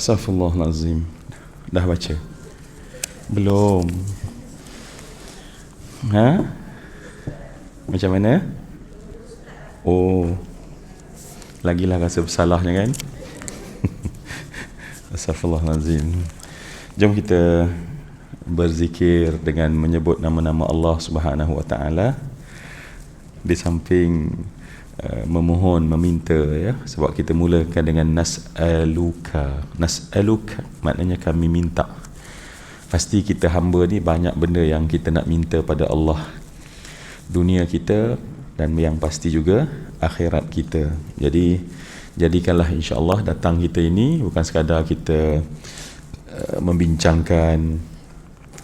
Astaghfirullahalazim. Dah baca? Belum. Ha? Macam mana? Oh, lagilah rasa bersalahnya kan? Astaghfirullahalazim. Jom kita berzikir dengan menyebut nama-nama Allah Subhanahu Wa Taala di samping memohon, meminta, ya. Sebab kita mulakan dengan nas'aluka. Nas'aluka maknanya kami minta. Pasti kita hamba ni banyak benda yang kita nak minta pada Allah. Dunia kita dan yang pasti juga akhirat kita. Jadi jadikanlah insya-Allah datang kita ini bukan sekadar kita membincangkan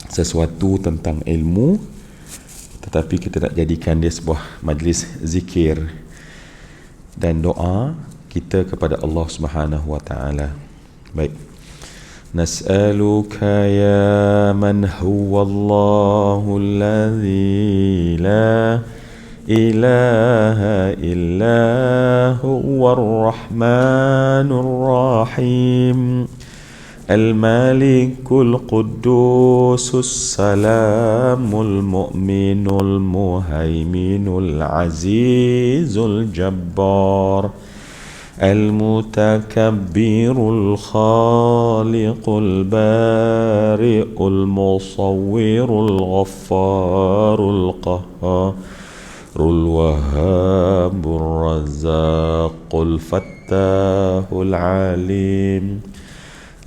sesuatu tentang ilmu, tetapi kita nak jadikan dia sebuah majlis zikir dan doa kita kepada Allah Subhanahu Wa Taala. Baik. Nas'aluka ya man huwa Allahul ladzi la ilaha illa huwar rahmanur rahim al-malikul quddusus salamul mu'minul muhaiminul azizul jabbar al-mutakabbirul khaliqul bari'ul musawwirul ghaffarul qahharul wahhabur razzaqul fattahul alim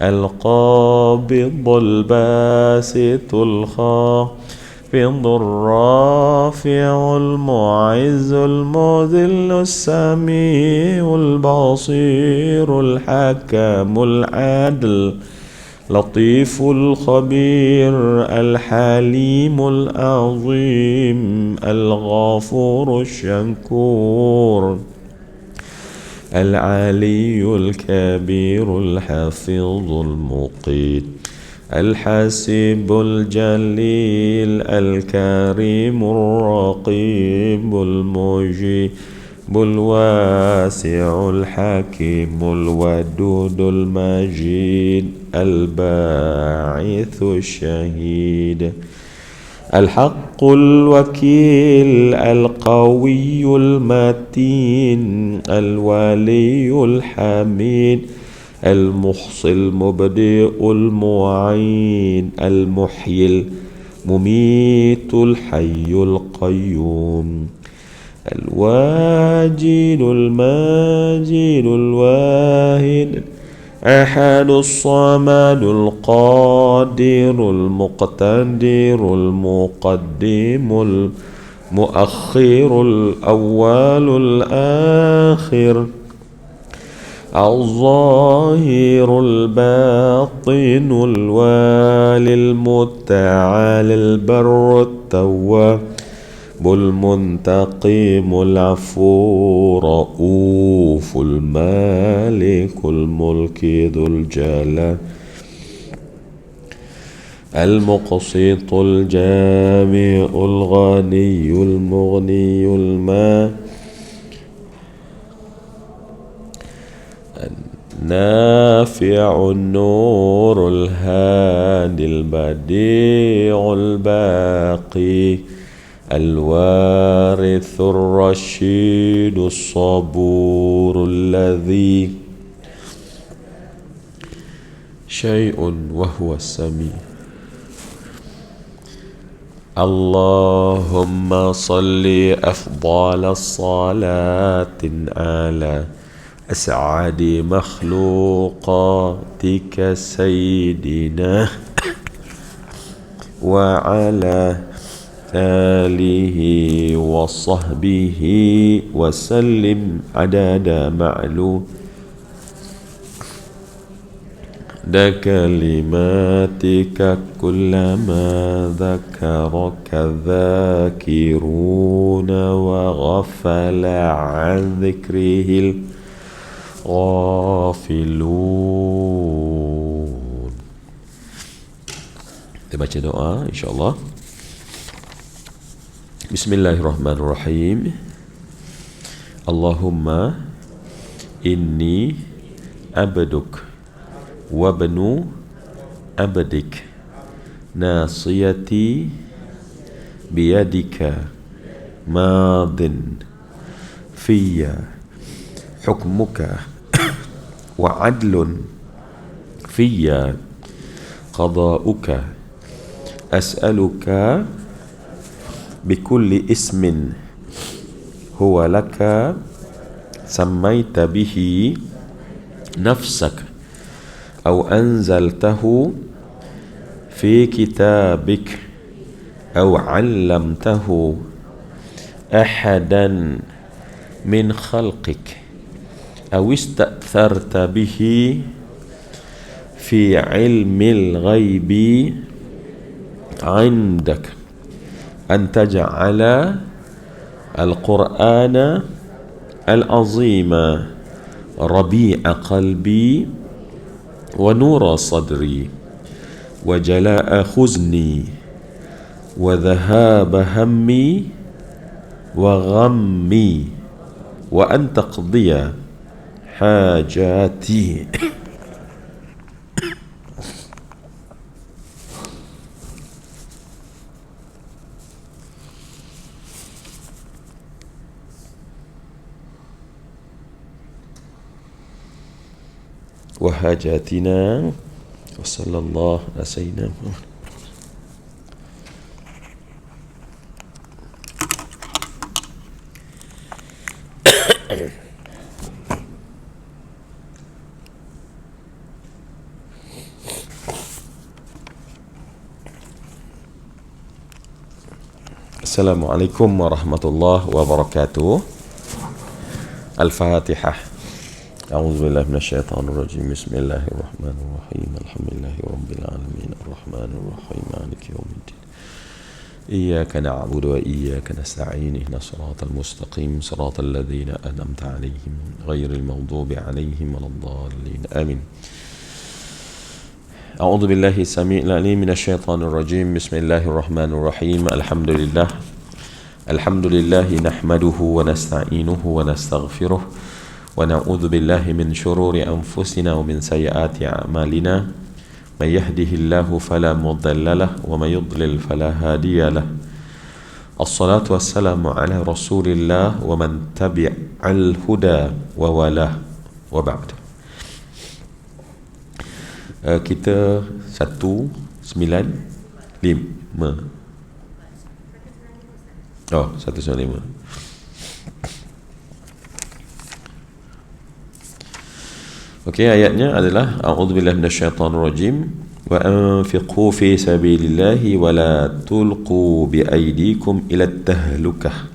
al-qabidul basitul khafidul rafi'ul mu'izzul mudhillus sami'ul basirul hakamul adl latiful khabir al-halimul azim al-ghafurul syakur العلي الكبير الحفيظ المقيت الحسيب الجليل الكريم الرقيب المجيب الواسع الحكيم الودود المجيد الباعث الشهيد الحق الوكيل القوي المتين الولي الحميد المحصي المبدئ المعين المحيي المميت الحي القيوم الواجد الماجد الواحد أحد الصمد القادر المقتدر المقدم المؤخر الأول الآخر الظاهر الباطن الوالي المتعالي البر التواب المنتقم العفو رؤوف المالك الملك ذو الجلال المقسط الجامع الغني المغني النافع النور الهادي البديع الباقي الوارث الرشيد الصبور الذي شيء وهو السميع اللهم صل أفضل الصلاة على أسعد مخلوقاتك سيدنا وعلى آله وصحبه وسلم عدد كلماتك كلما ذكرك الذاكرون وغفل عن ذكره الغافلون. Kita baca doa insyaAllah. Bismillahirrahmanirrahim. Allahumma inni abduk wabnu abdik nasiyati biyadika madin fiyya hukmuka wa adlun fiyya qada'uka as'aluka bikulli ismin huwa laka sammaita bihi nafsak aw anzaltahu fi kitabik aw 'allamtahu ahadan min khalqik aw ista'tharta bihi fi 'ilmil ghaibi 'indak an taj'ala al-Qur'ana al-'azima rabi'a qalbi wa nura sadri wa jala'a khuzni wa dhahaba hammi wa ghammi wa an taqdiya hajati. wa hajatina wa sallallahu ala sayyidina Muhammad. Assalamualaikum warahmatullahi wabarakatuh. Al-Fatihah. A'udzubillahi minasyaitonirrajim. Bismillahirrahmanirrahim. Alhamdulillahirabbil alamin. Arrahmanirrahim. Maliki yaumiddin. Iyyaka na'budu wa iyyaka nasta'in. Ihdinas siratal mustaqim. Siratal ladzina an'amta 'alaihim ghairil maghdubi 'alaihim waladdallin. Amin. أعوذ بالله السميع العليم من الشيطان الرجيم بسم الله الرحمن الرحيم الحمد لله نحمده ونستعينه ونستغفره ونعوذ بالله من شرور أنفسنا ومن سيئات أعمالنا من يهده الله فلا مضل له ومن يضلل فلا هادي له الصلاة والسلام على رسول الله ومن تبع الهدى ووالاه وبعد. Kita 195. Oh, 195. Okey, ayatnya adalah a'udzubillahi minasyaitonirrajim wa anfiqu fi sabilillahi wa la tulqu bi aydikum ila tahlukah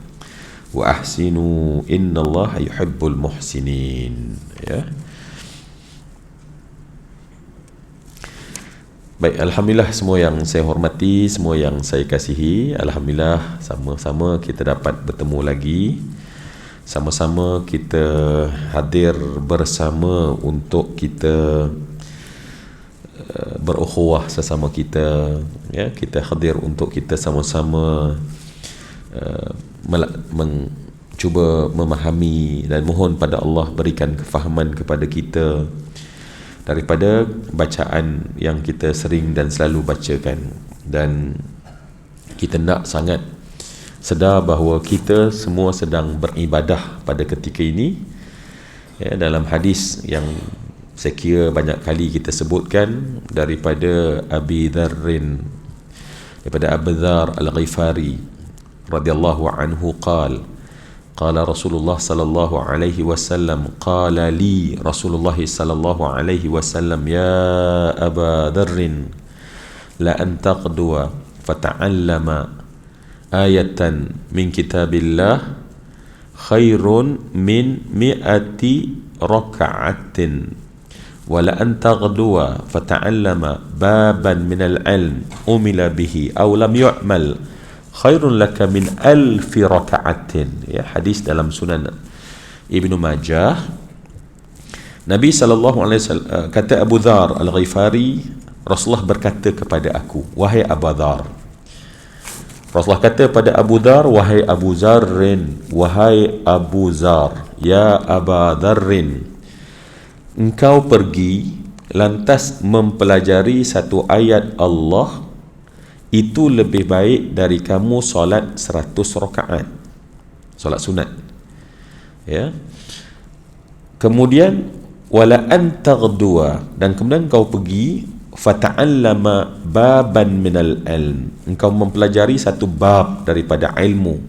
wa ahsinu innallaha yuhibbul muhsinin. Ya. Baik, alhamdulillah semua yang saya hormati, semua yang saya kasihi, alhamdulillah sama-sama kita dapat bertemu lagi. Sama-sama kita hadir bersama untuk kita berukhuwah sesama kita, ya, kita hadir untuk kita sama-sama mencuba memahami dan mohon pada Allah berikan kefahaman kepada kita daripada bacaan yang kita sering dan selalu bacakan. Dan kita nak sangat sedar bahawa kita semua sedang beribadah pada ketika ini, ya, dalam hadis yang saya kira banyak kali kita sebutkan daripada Abu Dharrin, daripada Abu Dhar Al-Ghifari radhiyallahu anhu qala Rasulullah sallallahu alaihi wasallam qala li Rasulullah sallallahu alaihi wasallam ya Aba Dharrin la an taqdua fata'allama ayatan min kitabillah khairun min mi'ati raka'atin wa la an taqdua fata'allama baban min al-ilm umila bihi aw lam yu'mal khairun laka min alfi raka'atin. Ya, hadis dalam Sunan Ibnu Majah. Nabi SAW kata Abu Dhar Al-Ghifari, Rasulullah berkata kepada aku, wahai Abu Dhar. Rasulullah kata pada Abu Dhar, wahai Abu Zarrin, wahai Abu Zar, ya Aba Dharrin, engkau pergi lantas mempelajari satu ayat Allah itu lebih baik dari kamu solat 100 rakaat, solat sunat. Ya. Kemudian wala an taghdua, dan kemudian kau pergi fata'allama baban minal ilm, engkau mempelajari satu bab daripada ilmu,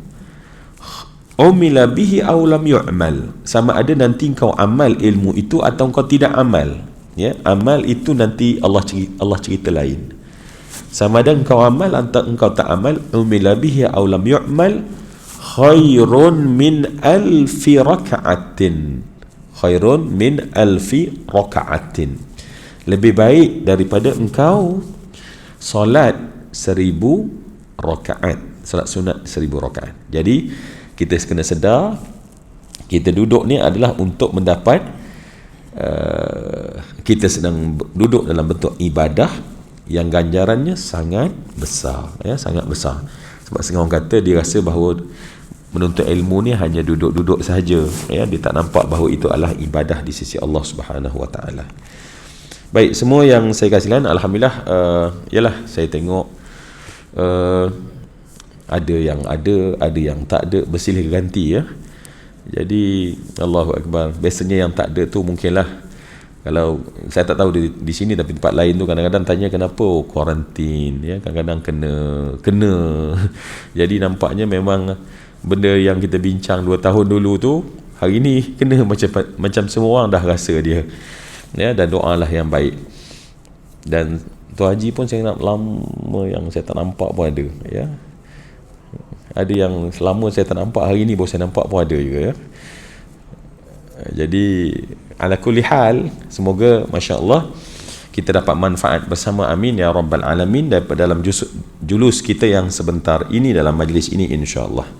umila bihi aw lam yu'mal, sama ada nanti engkau amal ilmu itu atau engkau tidak amal. Ya, amal itu nanti Allah cerita lain. Sama ada engkau amal atau engkau tak amal, umila bihi aw lam yu'mal, khairun min alfi raka'atin, khairun min alfi raka'atin, lebih baik daripada engkau solat 1000 rakaat, solat sunat 1000 rakaat. Jadi kita kena sedar kita duduk ni adalah untuk mendapat kita sedang duduk dalam bentuk ibadah yang ganjarannya sangat besar, ya, sangat besar. Sebab setengah orang kata dia rasa bahawa menuntut ilmu ni hanya duduk-duduk sahaja, ya, dia tak nampak bahawa itu adalah ibadah di sisi Allah Subhanahu Wa Taala. Baik, semua yang saya kasihan, alhamdulillah, yalah saya tengok ada yang tak ada, bersilih ganti, ya. Jadi Allahu Akbar. Biasanya yang tak ada tu mungkinlah, kalau saya tak tahu di sini, tapi tempat lain tu kadang-kadang tanya kenapa kuarantin, ya, kadang-kadang kena. Jadi nampaknya memang benda yang kita bincang 2 tahun dulu tu hari ni kena macam semua orang dah rasa dia. Ya, dan doalah yang baik. Dan Tu Haji pun saya nak lama yang saya tak nampak pun ada, ya. Ada yang selama saya tak nampak, hari ni baru saya nampak pun ada juga, ya. Jadi ala kulli hal, semoga masya-Allah kita dapat manfaat bersama, amin ya rabbal alamin, daripada dalam julus kita yang sebentar ini, dalam majlis ini, insya-Allah.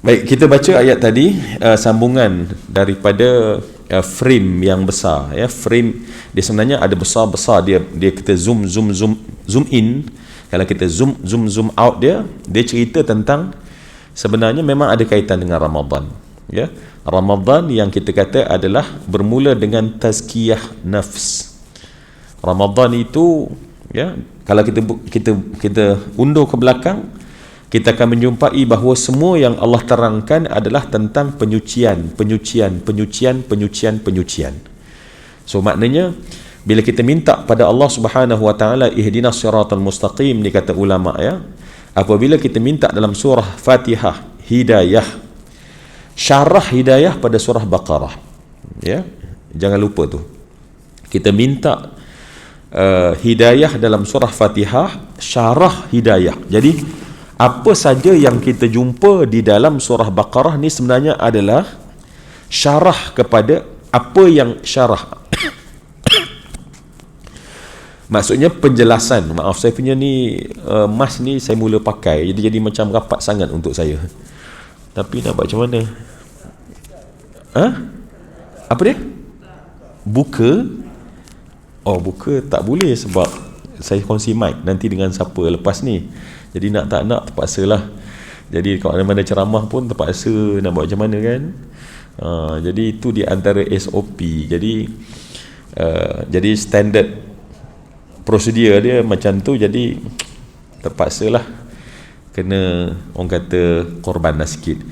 Baik, kita baca ayat tadi, sambungan daripada frame yang besar, ya. Frame dia sebenarnya ada besar-besar, dia kita zoom in. Kalau kita zoom out, dia cerita tentang sebenarnya memang ada kaitan dengan Ramadan, ya. Ramadan yang kita kata adalah bermula dengan tazkiyah nafs. Ramadan itu, ya, kalau kita undur ke belakang, kita akan menjumpai bahawa semua yang Allah terangkan adalah tentang penyucian. So maknanya bila kita minta pada Allah Subhanahu Wa Taala ihdinas siratal mustaqim, ni kata ulama, ya, apabila kita minta dalam surah Fatihah hidayah, syarah hidayah pada surah Baqarah, ya, jangan lupa tu, kita minta hidayah dalam surah Fatihah, syarah hidayah. Jadi apa saja yang kita jumpa di dalam surah Baqarah ni sebenarnya adalah syarah kepada apa yang syarah. Maksudnya penjelasan. Maaf, saya punya ni mask ni saya mula pakai, jadi macam rapat sangat untuk saya. Tapi nak buat macam mana? Apa dia? Buka? Oh, buka tak boleh sebab saya kongsi mic nanti dengan siapa lepas ni. Jadi nak tak nak terpaksalah. Jadi kalau mana ceramah pun terpaksa nak buat macam mana, kan? Jadi itu di antara SOP. Jadi standard prosedur dia macam tu, jadi terpaksalah kena, orang kata, korban sikit.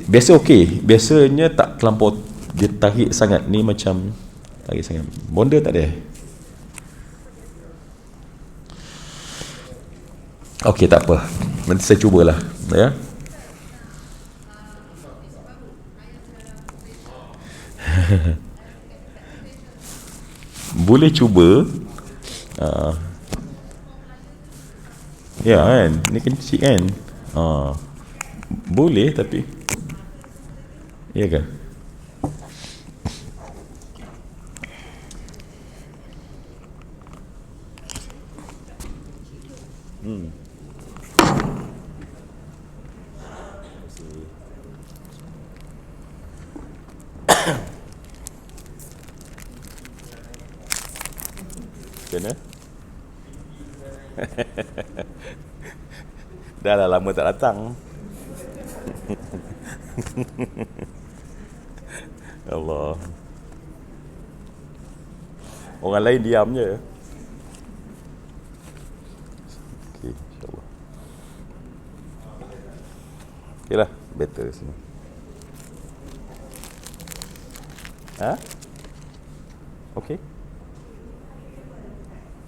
Biasa okey, biasanya tak terlampau dia tarik sangat, ni macam tarik sangat. Bonda tak ada. Okey, tak apa, nanti saya cubalah, ya. Boleh cuba. Ya kan, ni kecil kan. Boleh, tapi ya kan. Kena. Dah lah lama tak datang. Allah. Orang lain diam je. Okey, insya-Allah. Okeylah, better sini. Ha? Okey.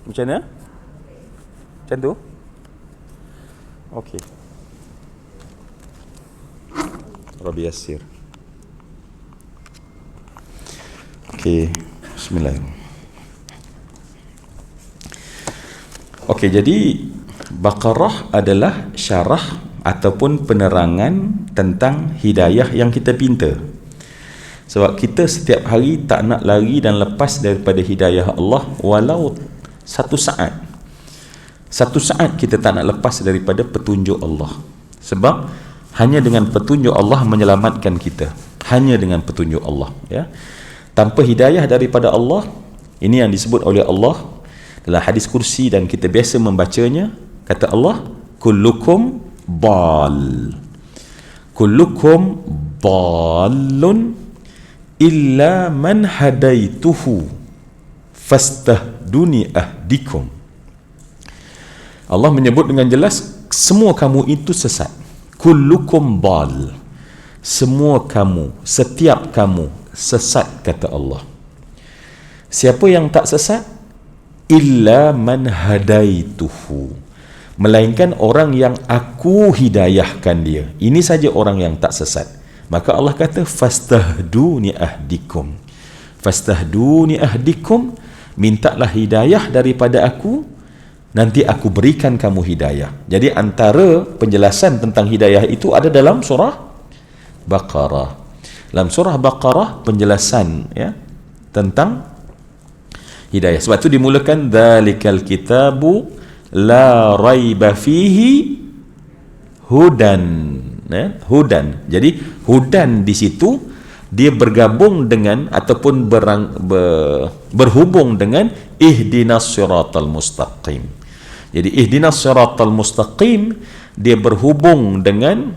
Macam mana? Macam tu? Okey. Rabbi yassir. Okey, bismillahirrahmanirrahim. Okey, jadi Baqarah adalah syarah ataupun penerangan tentang hidayah yang kita pinta. Sebab kita setiap hari tak nak lari dan lepas daripada hidayah Allah walau satu saat. Satu saat kita tak nak lepas daripada petunjuk Allah. Sebab hanya dengan petunjuk Allah menyelamatkan kita. Hanya dengan petunjuk Allah, ya. Tanpa hidayah daripada Allah, ini yang disebut oleh Allah dalam hadis kursi dan kita biasa membacanya, kata Allah, kullukum dal. Kullukum dalun illa man hadaituhu fastahduni ahdikum. Allah menyebut dengan jelas, semua kamu itu sesat. Kullukum dal. Semua kamu, setiap kamu sesat, kata Allah. Siapa yang tak sesat? Illa man hadaituhu. Melainkan orang yang aku hidayahkan dia. Ini saja orang yang tak sesat. Maka Allah kata fastahduni ahdikum. Fastahduni ahdikum, mintalah hidayah daripada aku, nanti aku berikan kamu hidayah. Jadi antara penjelasan tentang hidayah itu ada dalam surah Baqarah. Dalam surah Baqarah penjelasan, ya, tentang hidayah. Sebab itu dimulakan dzalikal kitabu la raiba fihi hudan, ya, hudan. Jadi hudan di situ dia bergabung dengan ataupun berhubung dengan ihdinas siratal mustaqim. Jadi ihdinas siratal mustaqim dia berhubung dengan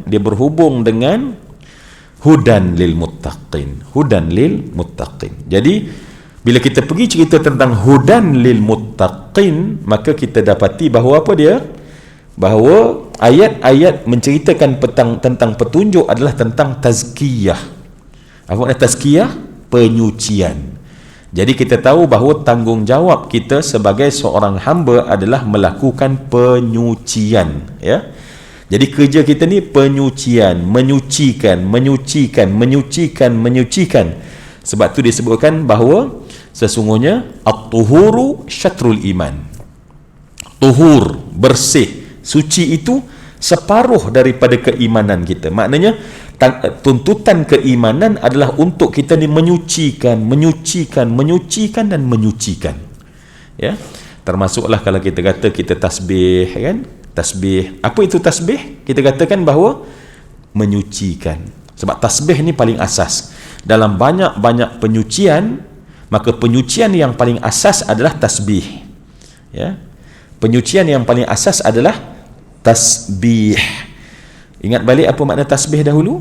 hudan lil muttaqin. Hudan lil muttaqin. Jadi bila kita pergi cerita tentang hudan lil muttaqin, maka kita dapati bahawa apa dia? Bahawa ayat-ayat menceritakan tentang petunjuk adalah tentang tazkiyah. Apa makna tazkiyah? Penyucian. Jadi kita tahu bahawa tanggungjawab kita sebagai seorang hamba adalah melakukan penyucian, ya. Jadi kerja kita ni penyucian, menyucikan. Sebab tu disebutkan bahawa sesungguhnya at-tuhuru syatrul iman. Tuhur, bersih, suci itu separuh daripada keimanan kita. Maknanya tuntutan keimanan adalah untuk kita ni menyucikan dan menyucikan. Ya. Termasuklah kalau kita kata kita tasbih, kan? Tasbih. Apa itu tasbih? Kita katakan bahawa menyucikan. Sebab tasbih ni paling asas. Dalam banyak-banyak penyucian, maka penyucian yang paling asas adalah tasbih. Ya. Penyucian yang paling asas adalah tasbih. Ingat balik apa makna tasbih dahulu?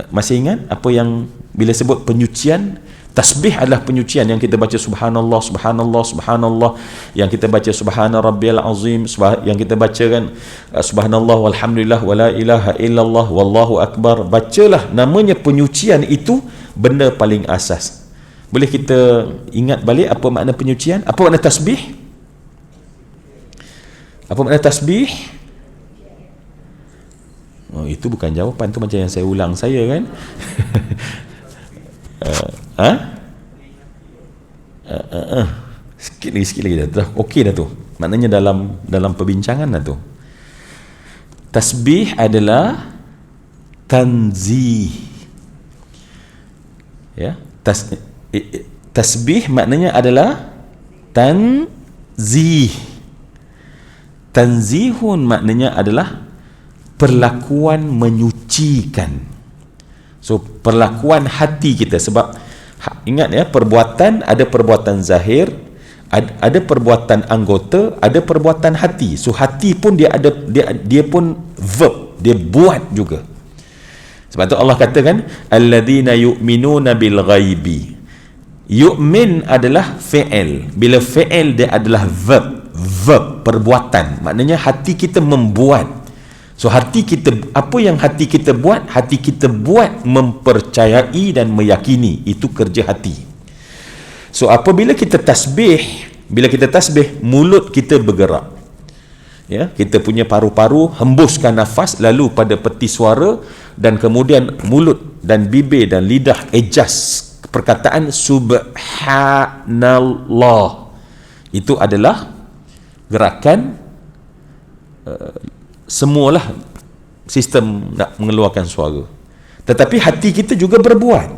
Masih ingat apa yang bila sebut penyucian? Tasbih adalah penyucian yang kita baca subhanallah, subhanallah, subhanallah, yang kita baca subhana rabbiyal azim, yang kita baca kan subhanallah walhamdulillah wala ilaha illallah wallahu akbar. Bacalah, namanya penyucian itu benda paling asas. Boleh kita ingat balik apa makna penyucian? Apa makna tasbih? Apa makna tasbih? Oh, itu bukan jawapan, tu macam yang saya ulang saya kan. Sikit lagi dah okey dah tu. Maknanya dalam perbincangan dah tu. Tasbih adalah tanzih. Ya, tasbih maknanya adalah tanzih. Tanzihun maknanya adalah perlakuan menyucikan. So perlakuan hati kita, sebab ingat ya, perbuatan ada perbuatan zahir, ada perbuatan anggota, ada perbuatan hati. So hati pun dia pun verb, dia buat juga. Sebab tu Allah katakan alladzina yu'minuna bil ghaibi. Yu'min adalah fi'il. Bila fi'il dia adalah verb, perbuatan. Maknanya hati kita membuat. So hati kita, apa yang hati kita buat? Hati kita buat mempercayai dan meyakini. Itu kerja hati. So apabila kita tasbih, mulut kita bergerak. Ya, kita punya paru-paru hembuskan nafas, lalu pada peti suara, dan kemudian mulut dan bibir dan lidah adjust perkataan subhanallah. Itu adalah gerakan semualah sistem nak mengeluarkan suara. Tetapi hati kita juga berbuat.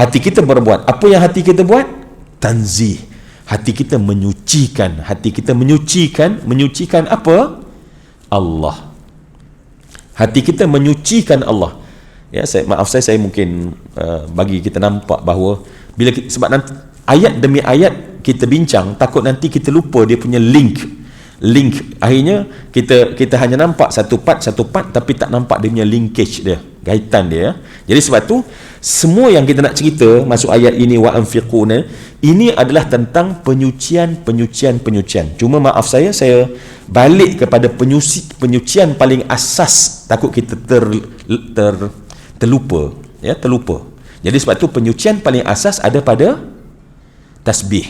Hati kita berbuat. Apa yang hati kita buat? Tanzih. Hati kita menyucikan. Hati kita menyucikan apa? Allah. Hati kita menyucikan Allah. Ya, maaf saya mungkin bagi kita nampak bahawa bila kita, sebab nanti ayat demi ayat kita bincang, takut nanti kita lupa dia punya link. Akhirnya kita hanya nampak satu part tapi tak nampak dia punya linkage dia, kaitan dia. Jadi sebab tu semua yang kita nak cerita masuk ayat ini wa anfiquna, ini adalah tentang penyucian. Cuma maaf saya balik kepada penyucian paling asas, takut kita terlupa. Jadi sebab tu penyucian paling asas ada pada tasbih.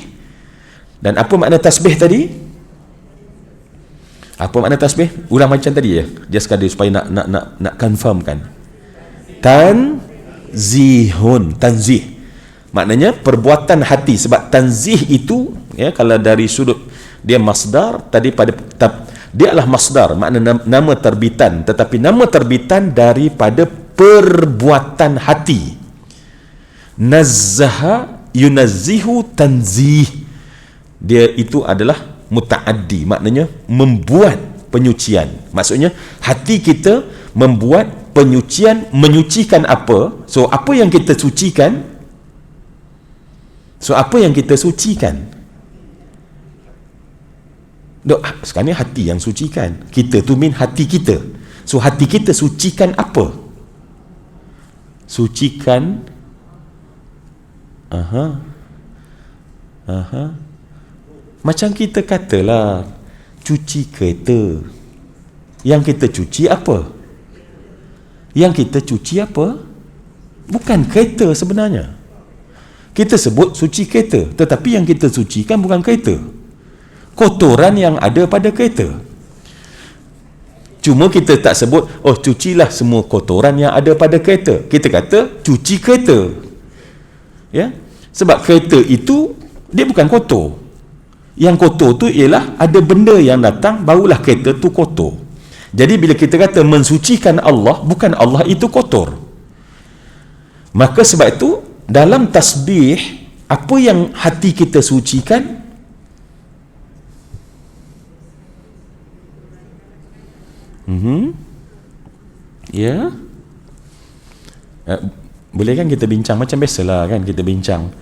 Dan apa makna tasbih tadi? Apa makna tasbih? Ulang macam tadi ya. Just sekadar supaya nak confirmkan. Tanzih. Maknanya perbuatan hati. Sebab tanzih itu ya, kalau dari sudut dia masdar, tadi dia adalah masdar, makna nama terbitan, tetapi nama terbitan daripada perbuatan hati. Nazzaha yunazzihu tanzih. Dia itu adalah muta'addi, maknanya membuat penyucian. Maksudnya hati kita membuat penyucian, menyucikan apa? So apa yang kita sucikan? Sekarang ni hati yang sucikan. Kita tu hati kita. So hati kita sucikan apa? Sucikan macam kita katalah cuci kereta. Yang kita cuci apa? Bukan kereta sebenarnya. Kita sebut suci kereta, tetapi yang kita sucikan bukan kereta, kotoran yang ada pada kereta. Cuma kita tak sebut cucilah semua kotoran yang ada pada kereta. Kita kata cuci kereta. Ya? Sebab kereta itu dia bukan kotor. Yang kotor tu ialah ada benda yang datang, barulah kereta tu kotor. Jadi bila kita kata mensucikan Allah, bukan Allah itu kotor. Maka sebab itu dalam tasbih, apa yang hati kita sucikan? Ya. Boleh kan kita bincang macam biasalah kan, kita bincang.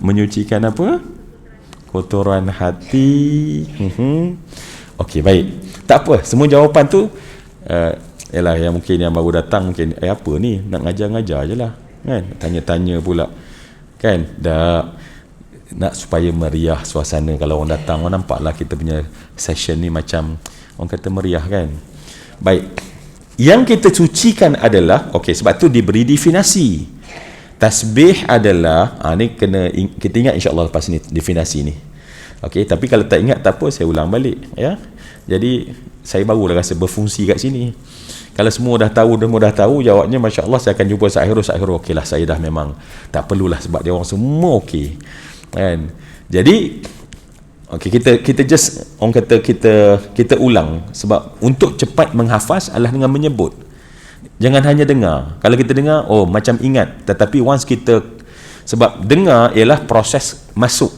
Menyucikan apa? Kotoran hati. Okey, baik. Tak apa, semua jawapan tu ialah yang mungkin yang baru datang mungkin apa ni, nak ngajar-ngajar je lah kan, tanya-tanya pula kan, dah nak supaya meriah suasana. Kalau orang datang, orang nampaklah kita punya session ni macam orang kata meriah kan. Baik, yang kita sucikan adalah, okey, sebab tu diberi definisi. Tasbih adalah ni kena kita ingat insya-Allah lepas ni definisi ni. Okey, tapi kalau tak ingat tak apa, saya ulang balik ya. Jadi saya barulah rasa berfungsi kat sini. Kalau semua dah tahu, jawabnya masya-Allah, saya akan jumpa Sahirul. Okeylah, saya dah memang tak perlulah sebab dia orang semua okey. Kan? Jadi okey, kita just orang kata kita ulang, sebab untuk cepat menghafaz adalah dengan menyebut. Jangan hanya dengar. Kalau kita dengar, macam ingat. Tetapi once kita, sebab dengar ialah proses masuk.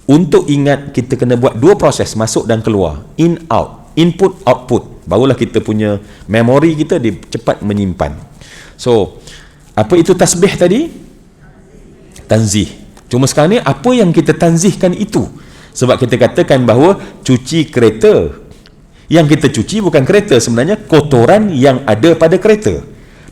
Untuk ingat, kita kena buat dua proses, masuk dan keluar. In, out. Input, output. Barulah kita punya memori kita cepat menyimpan. So, apa itu tasbih tadi? Tanzih. Cuma sekarang ni, apa yang kita tanzihkan itu? Sebab kita katakan bahawa cuci kereta. Yang kita cuci bukan kereta, sebenarnya kotoran yang ada pada kereta.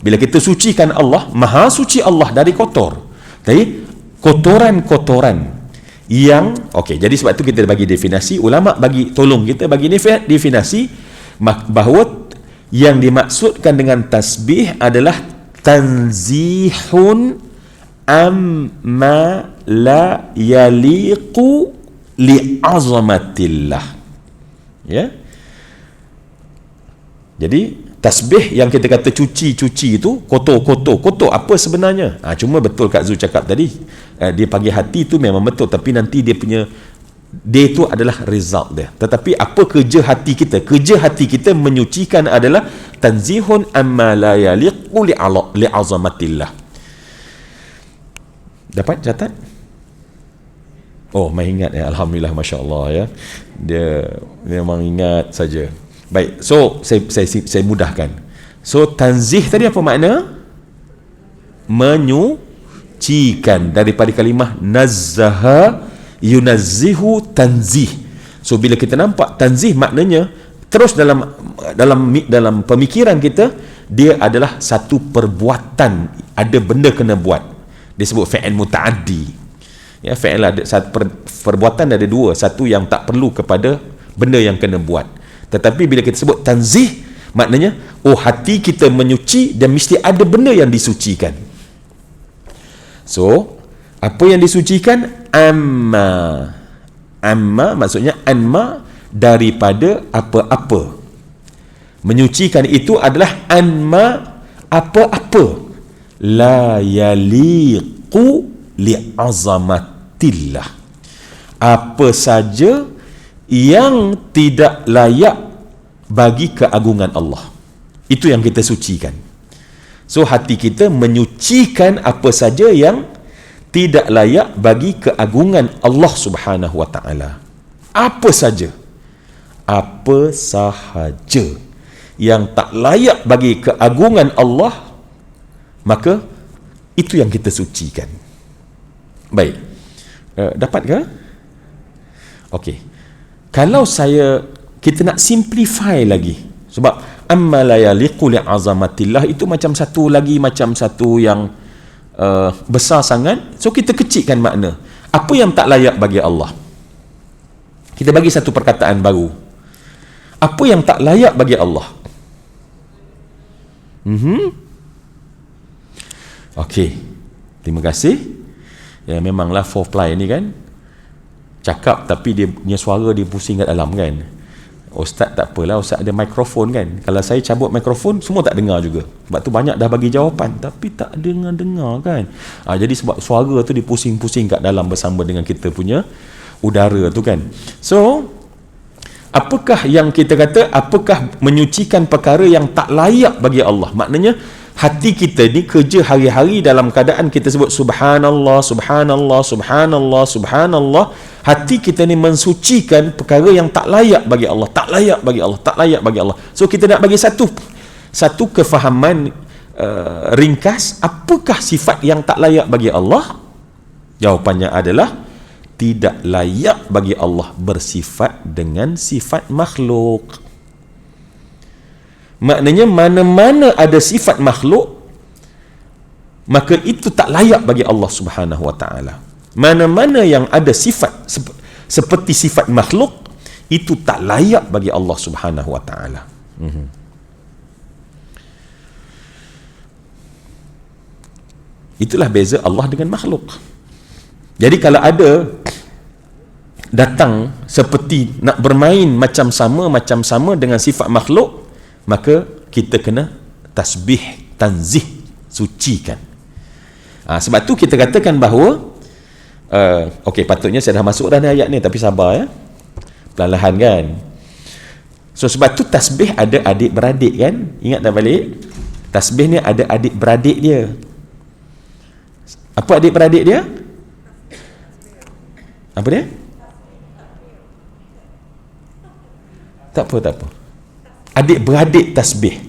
Bila kita sucikan Allah, maha suci Allah dari kotor. Dari kotoran-kotoran yang jadi sebab tu kita bagi definisi, ulama bagi tolong kita bagi definisi bahawa yang dimaksudkan dengan tasbih adalah tanzihun amma la yaliqu li'azamatillah. Ya. Jadi tasbih yang kita kata cuci itu kotor apa sebenarnya? Cuma betul Kak Zul cakap tadi, dia pagi hati tu memang betul, tapi nanti dia itu adalah result dia. Tetapi apa kerja hati kita? Kerja hati kita menyucikan adalah tanzihun amma la yaliqu li'azamatillah. Dapat catat? Oh, main ingat ya. Alhamdulillah, masya-Allah ya. Dia memang ingat saja. Baik, so saya mudahkan. So tanzih tadi apa makna? Menyucikan, daripada kalimah nazzaha yunazzihu tanzih. So bila kita nampak tanzih maknanya terus dalam pemikiran kita, dia adalah satu perbuatan, ada benda kena buat. Disebut fi'il muta'addi. Ya, fi'il ada satu perbuatan, ada dua, satu yang tak perlu kepada benda yang kena buat. Tetapi bila kita sebut tanzih, maknanya hati kita menyuci dan mesti ada benda yang disucikan. So apa yang disucikan? Amma maksudnya daripada apa-apa. Menyucikan itu adalah apa-apa la yaliqu li'azamatillah, apa saja yang tidak layak bagi keagungan Allah, itu yang kita sucikan. So hati kita menyucikan apa saja yang tidak layak bagi keagungan Allah Subhanahu wa taala. Apa saja yang tak layak bagi keagungan Allah, maka itu yang kita sucikan. Baik, dapat ke? Okey. Kalau kita nak simplify lagi, sebab amma la yaliqu li'azamatillah itu macam satu yang besar sangat. So kita kecilkan makna. Apa yang tak layak bagi Allah? Kita bagi satu perkataan baru. Apa yang tak layak bagi Allah? Okey. Terima kasih. Ya, memanglah foreplay ni kan, cakap tapi dia punya suara dia pusing kat dalam kan. Ustaz tak apalah, Ustaz ada mikrofon kan. Kalau saya cabut mikrofon, semua tak dengar juga. Sebab tu banyak dah bagi jawapan tapi tak dengar kan. Jadi sebab suara tu dia pusing-pusing kat dalam bersama dengan kita punya udara tu kan. So apakah yang kita kata, apakah menyucikan perkara yang tak layak bagi Allah? Maknanya hati kita ni kerja hari-hari dalam keadaan kita sebut subhanallah, subhanallah, subhanallah, subhanallah. Hati kita ni mensucikan perkara yang tak layak bagi Allah, tak layak bagi Allah, tak layak bagi Allah. So kita nak bagi satu kefahaman ringkas, apakah sifat yang tak layak bagi Allah? Jawapannya adalah tidak layak bagi Allah bersifat dengan sifat makhluk. Maknanya mana-mana ada sifat makhluk, maka itu tak layak bagi Allah Subhanahu wa taala. Mana-mana yang ada sifat seperti sifat makhluk, itu tak layak bagi Allah Subhanahu wa taala. Itulah beza Allah dengan makhluk. Jadi kalau ada datang seperti nak bermain macam sama dengan sifat makhluk, maka kita kena tasbih, tanzih, sucikan. Sebab tu kita katakan bahawa patutnya saya dah masuk dah ayat ni, tapi sabar ya, perlahan kan. So sebab tu tasbih ada adik-beradik kan, ingat dah balik, tasbih ni ada adik-beradik dia. Apa adik-beradik dia? Apa dia? Tak apa. Adik-beradik tasbih.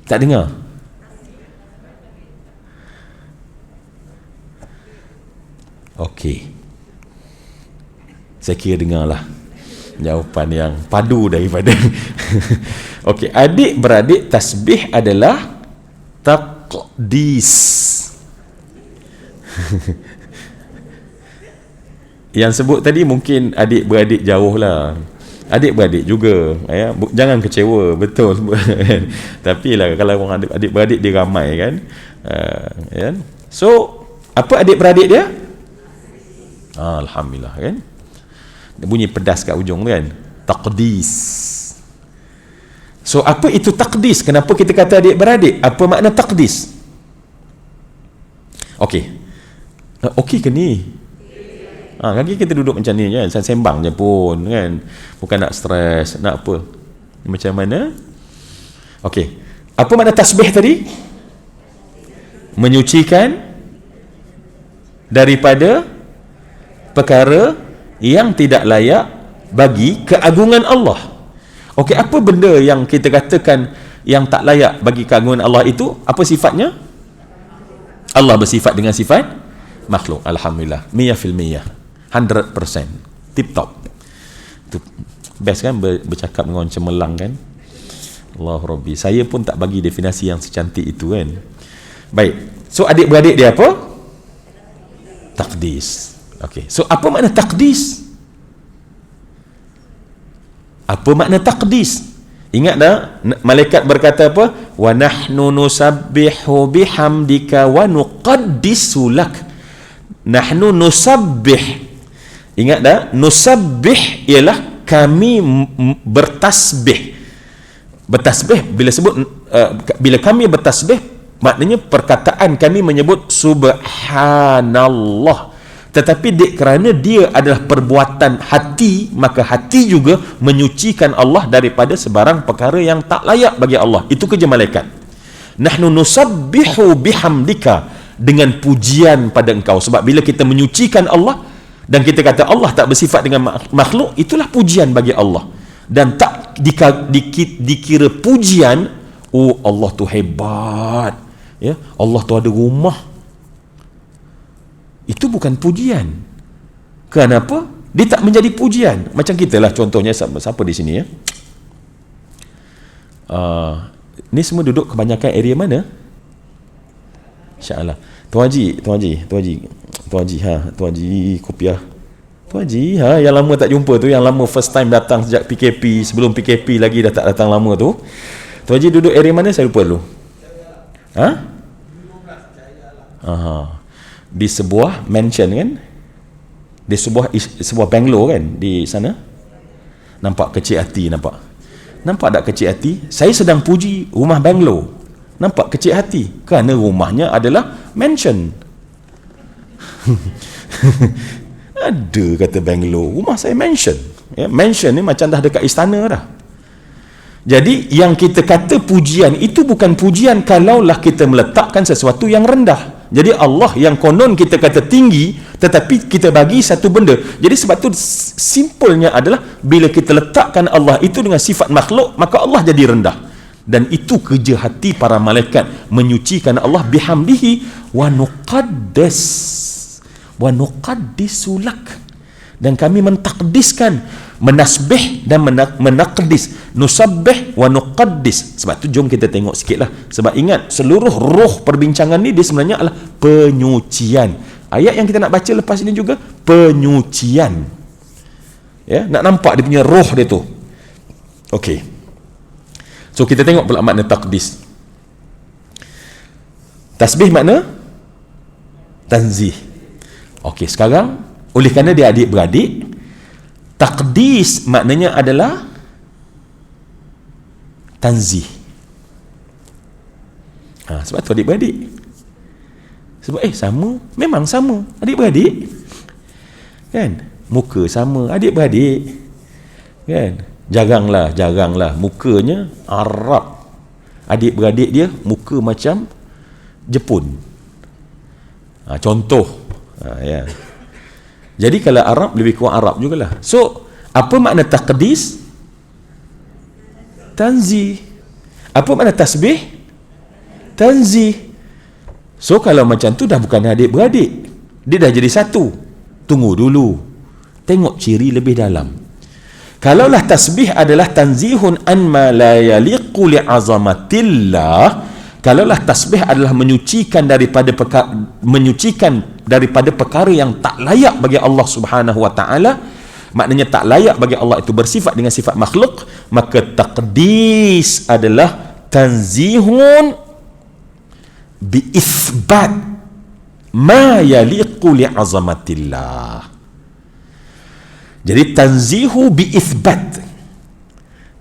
Tak dengar? Okey. Saya kira dengarlah. Jawapan yang padu daripada okey, adik-beradik tasbih adalah taqdis. Yang sebut tadi mungkin adik-beradik jauh lah, adik-beradik juga ya. Jangan kecewa, betul. Tapi lah kalau orang adik-beradik dia ramai kan, ya. So apa adik-beradik dia? Alhamdulillah kan, dia bunyi pedas kat ujung tu kan, taqdis. So apa itu taqdis? Kenapa kita kata adik-beradik? Apa makna taqdis? Okey, okey ke ni? Lagi kita duduk macam ni kan, sembang je pun kan, bukan nak stres, nak apa, macam mana? Okey, apa makna tasbih tadi? Menyucikan daripada perkara yang tidak layak bagi keagungan Allah. Okey, apa benda yang kita katakan yang tak layak bagi keagungan Allah itu? Apa sifatnya? Allah bersifat dengan sifat makhluk. Alhamdulillah, 100%, 100%, tip top. Itu best kan, bercakap dengan orang cemerlang kan. Allah Rabbi, saya pun tak bagi definisi yang secantik itu kan. Baik, so adik-beradik dia apa? Taqdis. Okey, so apa makna taqdis? Apa makna taqdis? Ingat dah, malaikat berkata apa? Wa nahnu nusabbihu bihamdika wa nuqaddisu lak. Nahnu nusabbih. Ingat dah, nusabbih ialah kami bertasbih. Bertasbih bila sebut bila kami bertasbih, maknanya perkataan kami menyebut subhanallah. Tetapi kerana dia adalah perbuatan hati, maka hati juga menyucikan Allah daripada sebarang perkara yang tak layak bagi Allah. Itu kerja malaikat. Nahnu nusabbihu bihamdika, dengan pujian pada engkau. Sebab bila kita menyucikan Allah dan kita kata Allah tak bersifat dengan makhluk, itulah pujian bagi Allah. Dan tak dikira pujian, oh Allah tu hebat ya, Allah tu ada rumah. Itu bukan pujian. Kenapa? Dia tak menjadi pujian. Macam kita lah contohnya, siapa di sini ya? Ni semua duduk kebanyakan area mana? InsyaAllah. Tuan Haji Kopiah. Tuan Haji, yang lama tak jumpa tu, yang lama first time datang sejak PKP, sebelum PKP lagi dah tak datang lama tu. Tuan Haji duduk area mana? Saya lupa dulu. Di sebuah mansion kan, di sebuah bungalow kan di sana. Nampak kecil hati, nampak tak kecil hati? Saya sedang puji rumah bungalow. Nampak kecil hati kerana rumahnya adalah mansion. Ada kata bungalow, rumah saya mansion ya, mansion ni macam dah dekat istana dah. Jadi yang kita kata pujian itu bukan pujian kalaulah kita meletakkan sesuatu yang rendah. Jadi Allah yang konon kita kata tinggi, tetapi kita bagi satu benda. Jadi sebab tu simpelnya adalah bila kita letakkan Allah itu dengan sifat makhluk, maka Allah jadi rendah. Dan itu kerja hati para malaikat, menyucikan Allah bihamdihi wa nuqaddisu lak. Dan kami mentakdiskan, menasbih dan menaqdis. Nusabbih wa nuqaddis. Sebab tu jom kita tengok sikit lah. Sebab ingat, seluruh roh perbincangan ni dia sebenarnya adalah penyucian. Ayat yang kita nak baca lepas ini juga penyucian ya, nak nampak dia punya roh dia tu. Okey, so kita tengok pula makna taqdis. Tasbih makna tanzih. Okey, sekarang oleh kerana dia adik-beradik, taqdis maknanya adalah tanzih. Sebab tu adik-beradik. Sebab sama, memang sama, adik-beradik kan, muka sama, adik-beradik kan. Jaranglah mukanya Arab, adik-beradik dia muka macam Jepun. Contoh ya. Jadi kalau Arab lebih kurang Arab jugalah. So apa makna taqdis? Tanzih. Apa makna tasbih? Tanzih. So kalau macam tu dah bukan adik-beradik, dia dah jadi satu. Tunggu dulu, tengok ciri lebih dalam. Kalaulah tasbih adalah tanzihun an ma la yaliqu li azamatillah, kalaulah tasbih adalah menyucikan daripada perkara yang tak layak bagi Allah Subhanahu wa taala, maknanya tak layak bagi Allah itu bersifat dengan sifat makhluk, maka taqdis adalah tanzihun bi itsbat ma yaliqu li azamatillah. Jadi tanzihu bi itsbat,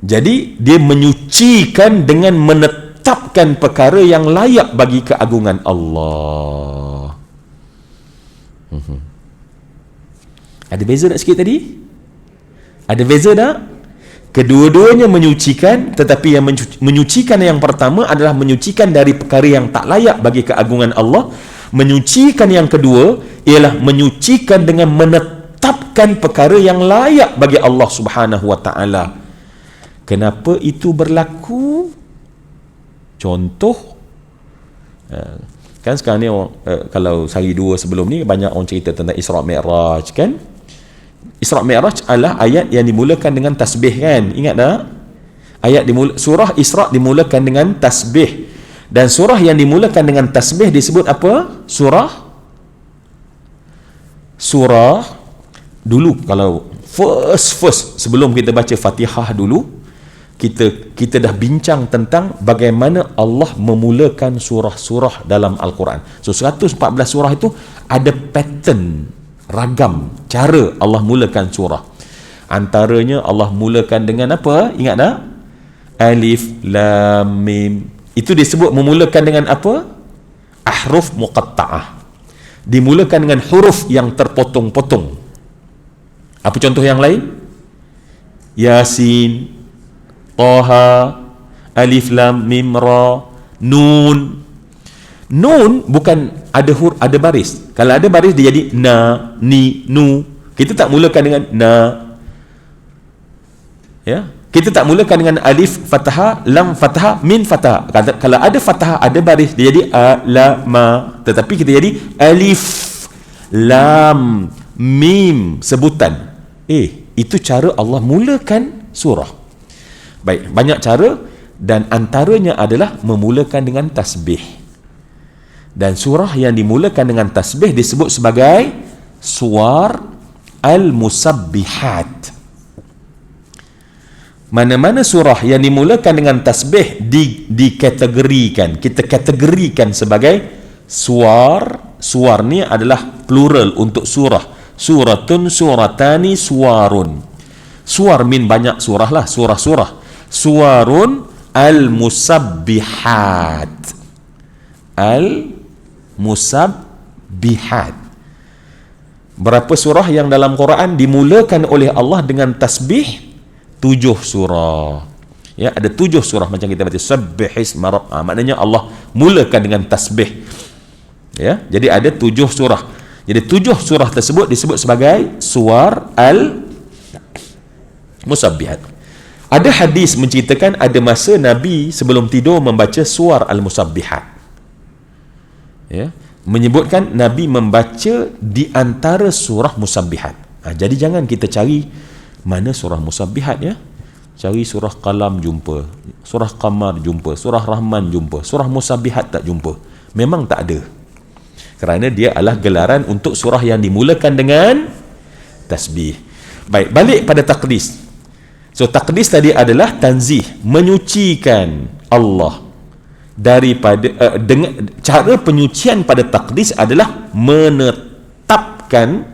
jadi dia menyucikan dengan menetapkan perkara yang layak bagi keagungan Allah. Ada beza tak sikit tadi? Ada beza tak? Kedua-duanya menyucikan, tetapi yang menyucikan yang pertama adalah menyucikan dari perkara yang tak layak bagi keagungan Allah. Menyucikan yang kedua ialah menyucikan dengan menetapkan perkara yang layak bagi Allah Subhanahu wa taala. Kenapa itu berlaku? Contoh, kan sekarang ni kalau sehari dua sebelum ni banyak orang cerita tentang Isra Mi'raj kan. Isra Mi'raj adalah ayat yang dimulakan dengan tasbih kan, ingat tak? Surah Isra dimulakan dengan tasbih, dan surah yang dimulakan dengan tasbih disebut apa? Surah dulu, kalau first sebelum kita baca Fatihah dulu, kita dah bincang tentang bagaimana Allah memulakan surah-surah dalam Al-Quran. So 114 surah itu ada pattern, ragam cara Allah mulakan surah. Antaranya Allah mulakan dengan apa? Ingat tak? Alif Lam Mim. Itu disebut memulakan dengan apa? Ahruf muqatta'ah. Dimulakan dengan huruf yang terpotong-potong. Apa contoh yang lain? Yasin, Taha, Alif Lam Mim Ra, Nun. Nun bukan ada baris. Kalau ada baris dia jadi na, ni, nu. Kita tak mulakan dengan na. Ya, kita tak mulakan dengan alif fathah, lam fathah, min fathah. Kalau ada fathah, ada baris, dia jadi a, la, ma. Tetapi kita jadi alif, lam, mim, sebutan. Itu cara Allah mulakan surah. Baik, banyak cara, dan antaranya adalah memulakan dengan tasbih. Dan surah yang dimulakan dengan tasbih disebut sebagai suar al-musabbihat. Mana-mana surah yang dimulakan dengan tasbih dikategorikan, kita kategorikan sebagai suar. Suar ni adalah plural untuk surah. Suratun, suratani, suarun. Suar min banyak surah lah, surah-surah. Suarun al-musabbihat. Al-musabbihat. Berapa surah yang dalam Quran dimulakan oleh Allah dengan tasbih? 7 surah. Ya, ada 7 surah macam kita baca Subbihisma Rabbika. Maknanya Allah mulakan dengan tasbih. Ya, jadi ada 7 surah. Jadi 7 surah tersebut disebut sebagai suar al-musabbihat. Ada hadis menceritakan ada masa Nabi sebelum tidur membaca suar al-musabbihat. Ya, menyebutkan Nabi membaca di antara surah musabbihat. Jadi jangan kita cari mana surah musabbihat ya. Cari surah Qalam jumpa, surah Qamar jumpa, surah Rahman jumpa, surah musabbihat tak jumpa. Memang tak ada. Kerana dia adalah gelaran untuk surah yang dimulakan dengan tasbih. Baik, balik pada taqdis. So taqdis tadi adalah tanzih, menyucikan Allah daripada dengan cara penyucian pada taqdis adalah menetapkan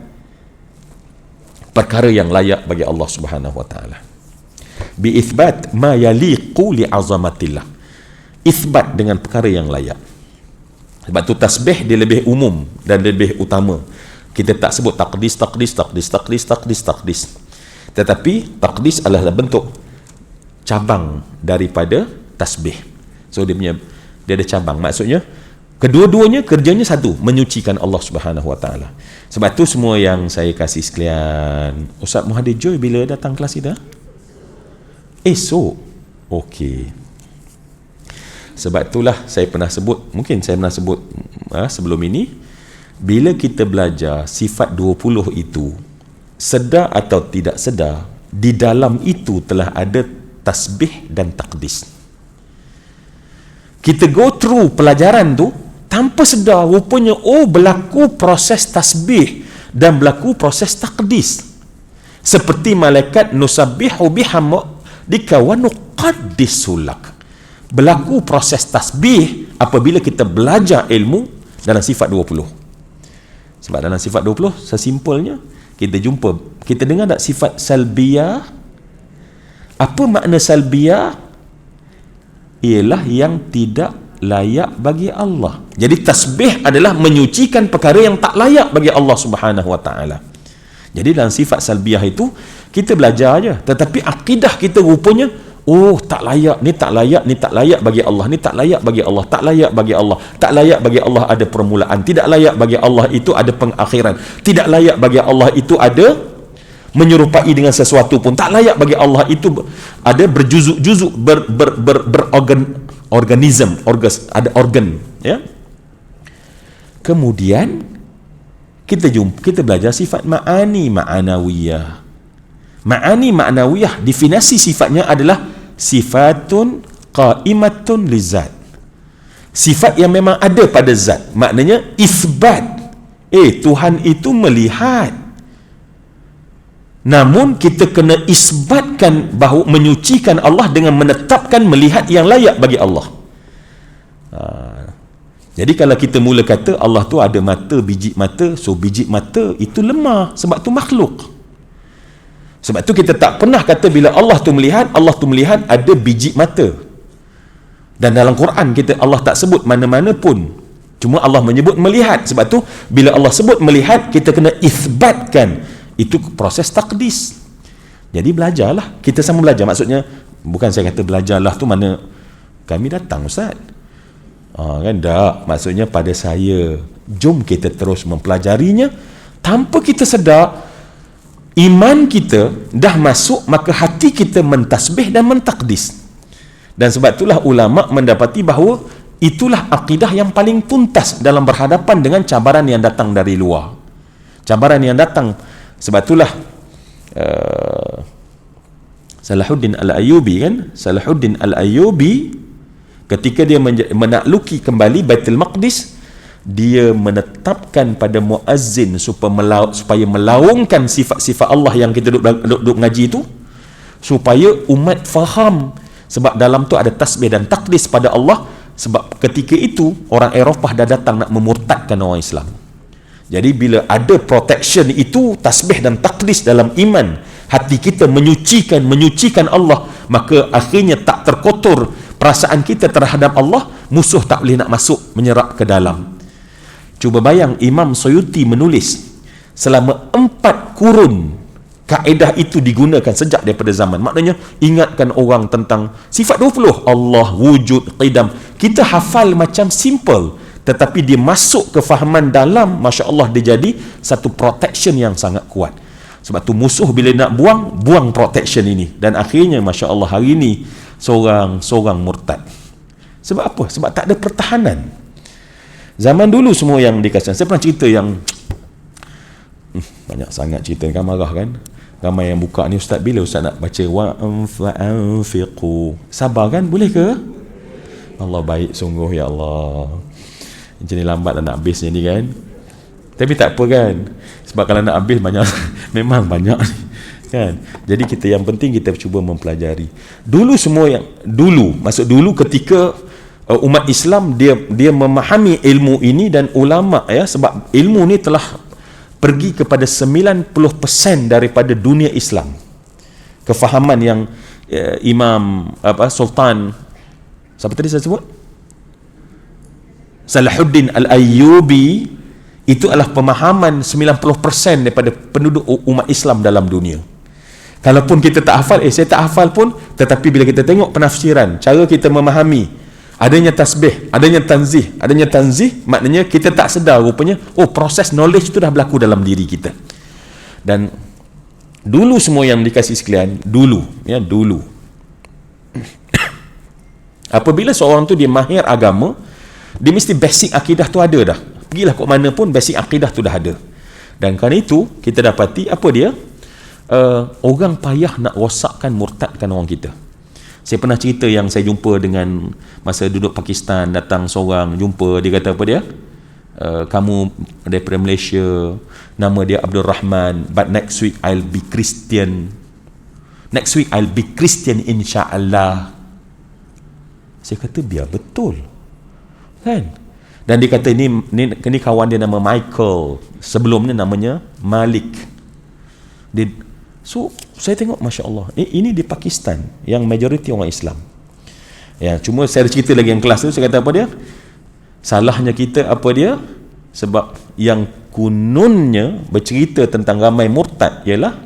perkara yang layak bagi Allah Subhanahu wa taala. Bi itsbat ma yaliqu li azamatillah. Itsbat dengan perkara yang layak. Sebab tu tasbih dia lebih umum dan lebih utama. Kita tak sebut taqdis. Tetapi taqdis adalah bentuk cabang daripada tasbih. So dia ada cabang. Maksudnya kedua-duanya kerjanya satu, menyucikan Allah Subhanahu wa taala. Sebab tu semua yang saya kasih sekalian, Ustaz Muhadir Joy bila datang kelas kita? Esok. Okey. Sebab itulah saya pernah sebut, mungkin saya pernah sebut sebelum ini, bila kita belajar sifat 20 itu, sedar atau tidak sedar, di dalam itu telah ada tasbih dan taqdis. Kita go through pelajaran tu tanpa sedar, rupanya berlaku proses tasbih dan berlaku proses taqdis. Seperti malaikat nusabbihu bihamdika wa nuqaddisu lak. Berlaku proses tasbih apabila kita belajar ilmu dalam sifat 20. Sebab dalam sifat 20 sesimpelnya kita dengar tak sifat salbiyah? Apa makna salbiyah? Ialah yang tidak layak bagi Allah. Jadi tasbih adalah menyucikan perkara yang tak layak bagi Allah Subhanahu wa taala. Jadi dalam sifat salbiyah itu kita belajar aja, tetapi akidah kita rupanya tak layak, ni tak layak, ni tak layak bagi Allah, ni tak layak bagi Allah, tak layak bagi Allah, tak layak bagi Allah ada permulaan, tidak layak bagi Allah itu ada pengakhiran, tidak layak bagi Allah itu ada menyerupai dengan sesuatu pun, tak layak bagi Allah itu ada berjuzuk-juzuk ada organ, ya. Kemudian kita belajar sifat ma'anawiyah. Ma'ani ma'nawiyah, definisi sifatnya adalah sifatun qa'imatun lizat. Sifat yang memang ada pada zat. Maknanya isbat. Tuhan itu melihat. Namun kita kena isbatkan bahawa menyucikan Allah dengan menetapkan melihat yang layak bagi Allah. Jadi kalau kita mula kata Allah tu ada mata, biji mata, so biji mata itu lemah sebab tu makhluk. Sebab tu kita tak pernah kata bila Allah tu melihat ada biji mata. Dan dalam Quran Allah tak sebut mana-mana pun. Cuma Allah menyebut melihat. Sebab tu bila Allah sebut melihat, kita kena isbatkan. Itu proses taqdis. Jadi belajarlah. Kita sama belajar. Maksudnya, bukan saya kata belajarlah tu mana kami datang Ustaz. Kan tak. Maksudnya pada saya, jom kita terus mempelajarinya tanpa kita sedar. Iman kita dah masuk, maka hati kita mentasbih dan mentakdis. Dan sebab itulah ulama' mendapati bahawa itulah akidah yang paling tuntas dalam berhadapan dengan cabaran yang datang dari luar. Cabaran yang datang, sebab itulah Salahuddin Al-Ayyubi kan? Salahuddin Al-Ayyubi ketika dia menakluki kembali Baitul Maqdis, dia menetapkan pada muazzin supaya melaungkan sifat-sifat Allah yang kita duduk ngaji itu, supaya umat faham. Sebab dalam tu ada tasbih dan takdis pada Allah. Sebab ketika itu orang Eropah dah datang nak memurtadkan orang Islam. Jadi bila ada protection itu, tasbih dan takdis dalam iman, hati kita menyucikan Allah, maka akhirnya tak terkotor perasaan kita terhadap Allah. Musuh tak boleh nak masuk menyerap ke dalam. Cuba bayang, Imam Suyuti menulis selama 4 kurun kaedah itu digunakan sejak daripada zaman. Maknanya ingatkan orang tentang sifat 20, Allah, wujud, qidam. Kita hafal macam simple, tetapi dia masuk ke fahaman dalam, Masya Allah, dia jadi satu protection yang sangat kuat. Sebab tu musuh bila nak buang protection ini. Dan akhirnya Masya Allah hari ini seorang murtad. Sebab apa? Sebab tak ada pertahanan. Zaman dulu semua yang dikasih, saya pernah cerita yang banyak sangat cerita, kan marah kan. Ramai yang buka ni, Ustaz, bila Ustaz nak baca wa'anfiqu? Sabar kan? Boleh ke? Allah baik sungguh, ya Allah. Macam ni lambat nak habisnya ni kan. Tapi tak apa kan. Sebab kalau nak habis banyak memang banyak kan. Jadi kita yang penting kita cuba mempelajari. Dulu maksud dulu ketika umat Islam dia memahami ilmu ini dan ulama, ya, sebab ilmu ni telah pergi kepada 90% daripada dunia Islam. Kefahaman yang Imam Sultan siapa tadi saya sebut? Salahuddin Al-Ayyubi, itu adalah pemahaman 90% daripada penduduk umat Islam dalam dunia. Kalaupun kita tak hafal, saya tak hafal pun, tetapi bila kita tengok penafsiran, cara kita memahami adanya tasbih, adanya tanzih, maknanya kita tak sedar rupanya, proses knowledge itu dah berlaku dalam diri kita. Dan dulu semua yang dikasih sekalian, dulu apabila seorang tu dia mahir agama, dia mesti basic akidah tu ada dah. Pergilah ke mana pun, basic akidah tu dah ada. Dan kerana itu kita dapati apa dia, orang payah nak rosakkan, murtadkan orang kita. Saya pernah cerita yang saya jumpa dengan masa duduk Pakistan, datang seorang jumpa, dia kata apa dia? Kamu daripada Malaysia, nama dia Abdul Rahman, but next week I'll be Christian. Next week I'll be Christian insya-Allah. Saya kata biar betul. Kan? Dan dia kata ni kawan dia nama Michael. Sebelumnya namanya Malik. So saya tengok Masya Allah, ini di Pakistan yang majoriti orang Islam. Ya, cuma saya cerita lagi yang kelas tu, saya kata apa dia? Salahnya kita apa dia? Sebab yang kununnya bercerita tentang ramai murtad ialah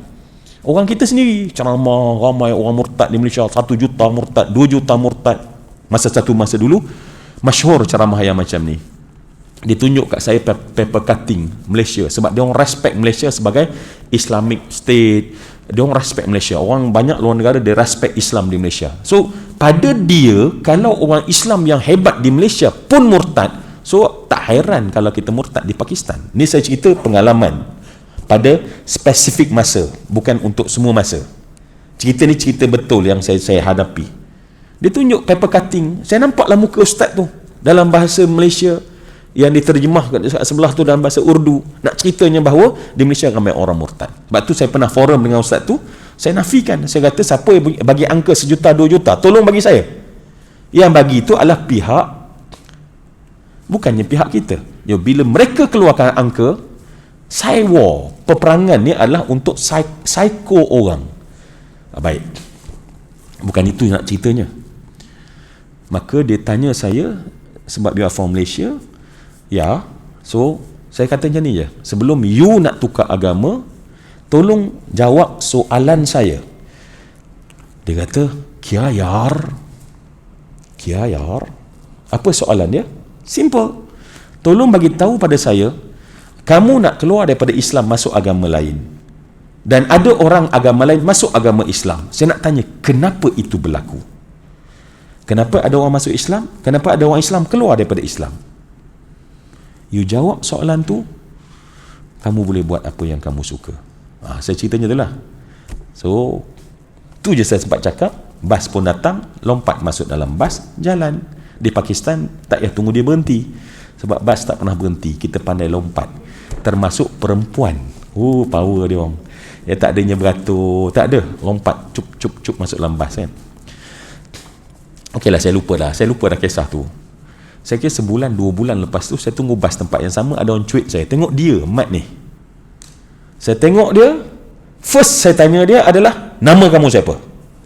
orang kita sendiri. Ceramah ramai orang murtad di Malaysia, 1 juta murtad, 2 juta murtad. Masa dulu masyhur ceramah yang macam ni. Dia tunjuk kat saya paper cutting Malaysia, sebab dia orang respect Malaysia sebagai Islamic state. Dia orang respect Malaysia. Orang banyak luar negara dia respect Islam di Malaysia. So pada dia, kalau orang Islam yang hebat di Malaysia pun murtad, so tak hairan kalau kita murtad di Pakistan. Ni saya cerita pengalaman pada spesifik masa, bukan untuk semua masa. Cerita ni cerita betul yang saya hadapi. Dia tunjuk paper cutting, saya nampaklah muka ustaz tu dalam bahasa Malaysia yang diterjemah kat sebelah tu dalam bahasa Urdu, nak ceritanya bahawa di Malaysia ramai orang murtad. Sebab tu saya pernah forum dengan ustaz tu, saya nafikan, saya kata siapa yang bagi angka 1 juta 2 juta, tolong bagi saya. Yang bagi itu adalah pihak, bukannya pihak kita. Ya, bila mereka keluarkan angka, cyber peperangan ni adalah untuk psycho orang. Baik, bukan itu nak ceritanya. Maka dia tanya saya, sebab dia from Malaysia. Ya, so saya kata macam ni je, sebelum you nak tukar agama, tolong jawab soalan saya. Dia kata, Kia yar, apa soalan dia? Simple. Tolong bagi tahu pada saya, kamu nak keluar daripada Islam masuk agama lain, dan ada orang agama lain masuk agama Islam. Saya nak tanya, kenapa itu berlaku? Kenapa ada orang masuk Islam? Kenapa ada orang Islam keluar daripada Islam? You jawab soalan tu, kamu boleh buat apa yang kamu suka. Saya ceritanya tu lah. So tu je saya sempat cakap. Bas pun datang, lompat masuk dalam bas, jalan. Di Pakistan tak payah tunggu dia berhenti, sebab bas tak pernah berhenti. Kita pandai lompat, termasuk perempuan. Power dia orang. Ya, tak adanya beratur, tak ada, lompat cup masuk dalam bas kan. Okeylah, saya lupa dah kisah tu. Saya kira sebulan 2 bulan lepas tu, saya tunggu bas tempat yang sama, ada orang cuit saya. Tengok dia, mat ni. Saya tengok dia, first saya tanya dia adalah, nama kamu siapa?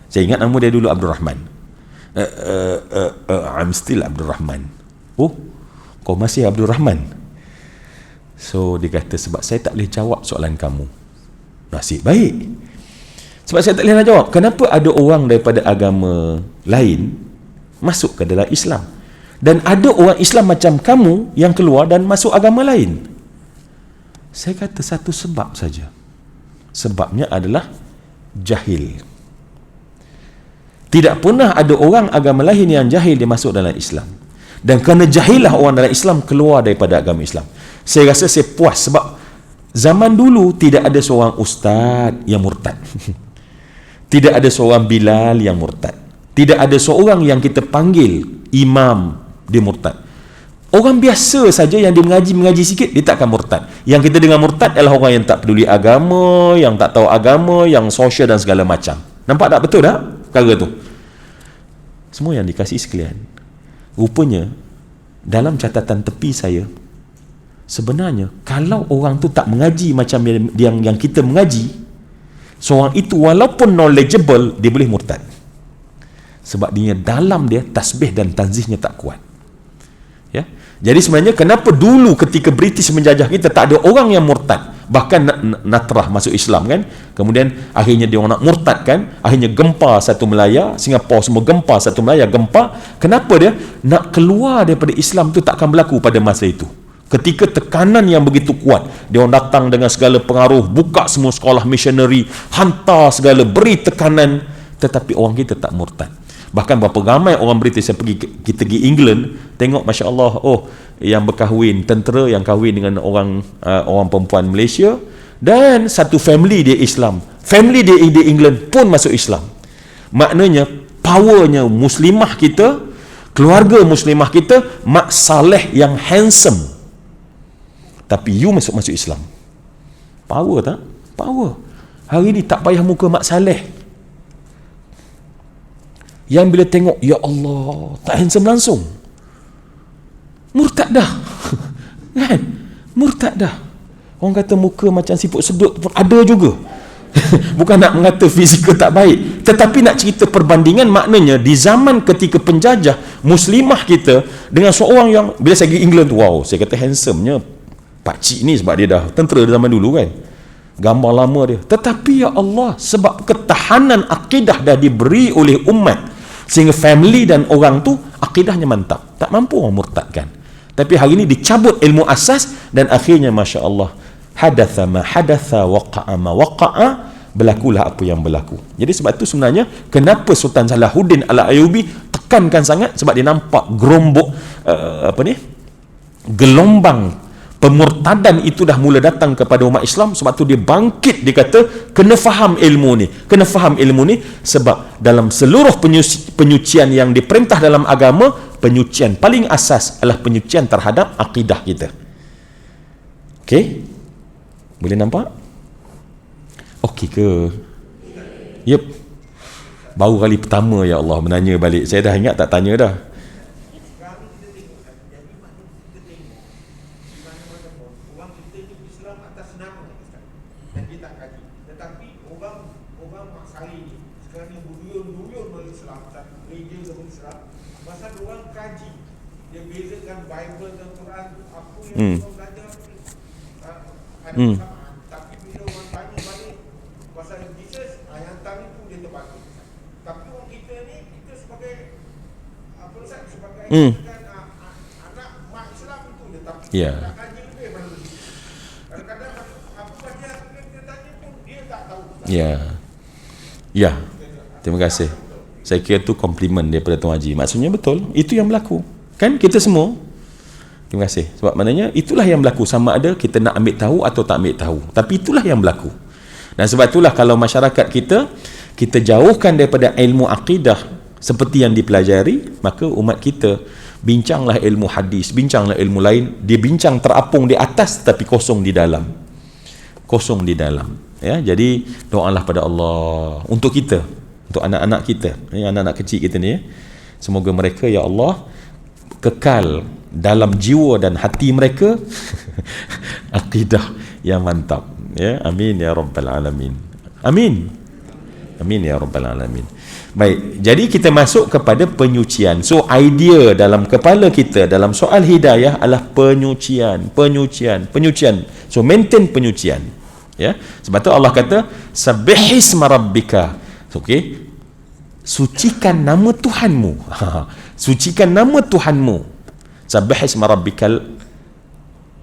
Saya ingat nama dia dulu Abdul Rahman. I'm still Abdul Rahman. Oh, kau masih Abdul Rahman? So dia kata, sebab saya tak boleh jawab soalan kamu. Nasib baik. Sebab saya tak boleh nak jawab, kenapa ada orang daripada agama lain masuk ke dalam Islam, dan ada orang Islam macam kamu yang keluar dan masuk agama lain? Saya kata satu sebab saja. Sebabnya adalah jahil. Tidak pernah ada orang agama lain yang jahil dia masuk dalam Islam. Dan kerana jahillah orang dalam Islam keluar daripada agama Islam. Saya rasa saya puas, sebab zaman dulu tidak ada seorang ustaz yang murtad. Tidak ada seorang Bilal yang murtad. Tidak ada seorang yang kita panggil imam dia murtad. Orang biasa saja yang dia mengaji sikit, dia takkan murtad. Yang kita dengar murtad adalah orang yang tak peduli agama, yang tak tahu agama, yang sosial dan segala macam. Nampak tak betul tak perkara tu? Semua yang dikasih sekalian, rupanya dalam catatan tepi saya, sebenarnya kalau orang tu tak mengaji macam yang kita mengaji, seorang itu walaupun knowledgeable, dia boleh murtad. Sebab dia dalam dia tasbih dan tanzihnya tak kuat. Ya. Jadi sebenarnya kenapa dulu ketika British menjajah kita tak ada orang yang murtad, bahkan Natrah masuk Islam kan, kemudian akhirnya dia orang nak murtad kan, akhirnya gempa satu Melaya, Singapura semua gempa, satu Melaya gempa. Kenapa dia nak keluar daripada Islam tu takkan berlaku pada masa itu? Ketika tekanan yang begitu kuat, dia orang datang dengan segala pengaruh, buka semua sekolah missionary, hantar segala, beri tekanan, tetapi orang kita tak murtad. Bahkan berapa ramai orang British yang kita pergi England, tengok Masya Allah, yang berkahwin, tentera yang kahwin dengan orang perempuan Malaysia, Dan satu family dia Islam, family dia di England pun masuk Islam. Maknanya powernya muslimah kita, keluarga muslimah kita, mak saleh yang handsome, tapi you masuk Islam. Power tak? Power. Hari ni tak payah muka mak saleh, yang bila tengok, ya Allah, tak handsome langsung, murtad dah. Kan? Murtad dah. Orang kata muka macam siput sedut pun ada juga. Bukan nak mengata fizikal tak baik, tetapi nak cerita perbandingan. Maknanya di zaman ketika penjajah, muslimah kita dengan seorang yang, bila saya pergi England tu, wow, saya kata handsomenya pakcik ni, sebab dia dah tentera zaman dulu kan, gambar lama dia. Tetapi ya Allah, sebab ketahanan akidah dah diberi oleh umat, sehingga family dan orang tu akidahnya mantap, tak mampu orang murtadkan. Tapi hari ni dicabut ilmu asas, dan akhirnya Masya Allah, hadatha ma hadatha, waqa'a ma waqa'a, berlakulah apa yang berlaku. Jadi sebab tu sebenarnya kenapa Sultan Salahuddin Al-Ayyubi tekankan sangat, sebab dia nampak gerombok gelombang pemurtadan itu dah mula datang kepada umat Islam. Sebab tu dia bangkit, dia kata kena faham ilmu ni, kena faham ilmu ni, sebab dalam seluruh penyucian yang diperintah dalam agama, penyucian paling asas adalah penyucian terhadap akidah kita. Okey? Boleh nampak? Okey ke? Yep. Baru kali pertama ya Allah menanya balik. Saya dah ingat tak tanya dah. Tapi bila orang tanya balik pasal Jesus, yang tanya tu dia terbalik. Tapi orang kita ni, kita sebagai sebagai anak mak Islam itu dia tak nak kaji lebih mana lagi. Kadang-kadang apa baca kita tanya pun dia tak tahu. Ya. Terima kasih. Saya kira tu komplimen daripada Tuan Haji. Maksudnya betul, itu yang berlaku. Kan kita semua. Terima kasih. Sebab maknanya itulah yang berlaku, sama ada kita nak ambil tahu atau tak ambil tahu. Tapi itulah yang berlaku. Dan sebab itulah kalau masyarakat kita jauhkan daripada ilmu akidah seperti yang dipelajari, maka umat kita bincanglah ilmu hadis, bincanglah ilmu lain, dia bincang terapung di atas tapi kosong di dalam. Kosong di dalam. Ya, jadi doalah pada Allah untuk kita, untuk anak-anak kita, anak-anak kecil kita ni, semoga mereka ya Allah kekal dalam jiwa dan hati mereka akidah yang mantap. Ya, amin ya rabbal alamin. Amin. Amin ya rabbal alamin. Baik, jadi kita masuk kepada penyucian. So idea dalam kepala kita dalam soal hidayah adalah penyucian. So maintain penyucian. Ya, sebab tu Allah kata sabbihisma rabbika. Okey. Sucikan nama Tuhanmu. Sucikan nama Tuhanmu. Sabbihisma rabbikal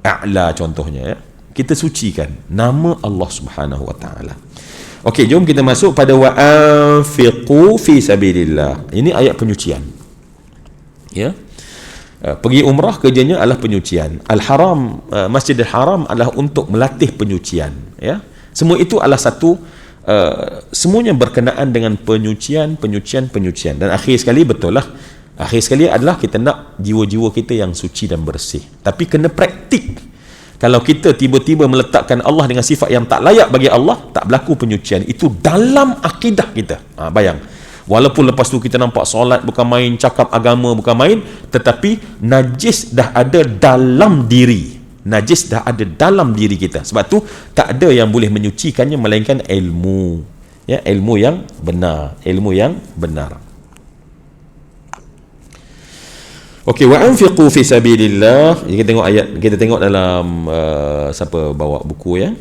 a'la contohnya ya. Kita sucikan nama Allah Subhanahu wa taala. Okey, jom kita masuk pada wa anfiqu fi sabilillah. Ini ayat penyucian. Ya. Pergi umrah kerjanya adalah penyucian. Al-Haram, Masjidil Haram adalah untuk melatih penyucian, ya. Semua itu adalah satu semuanya berkenaan dengan penyucian. Dan akhir sekali betul lah. Akhir sekali adalah kita nak jiwa-jiwa kita yang suci dan bersih. Tapi kena praktik. Kalau kita tiba-tiba meletakkan Allah dengan sifat yang tak layak bagi Allah, tak berlaku penyucian. Itu dalam akidah kita. Bayang. Walaupun lepas tu kita nampak solat bukan main, cakap agama bukan main, tetapi najis dah ada dalam diri. Najis dah ada dalam diri kita. Sebab tu tak ada yang boleh menyucikannya melainkan ilmu. Ya, ilmu yang benar. Okey, wa anfiqu fi sabilillah. Kita tengok ayat, kita tengok dalam siapa bawa buku ya.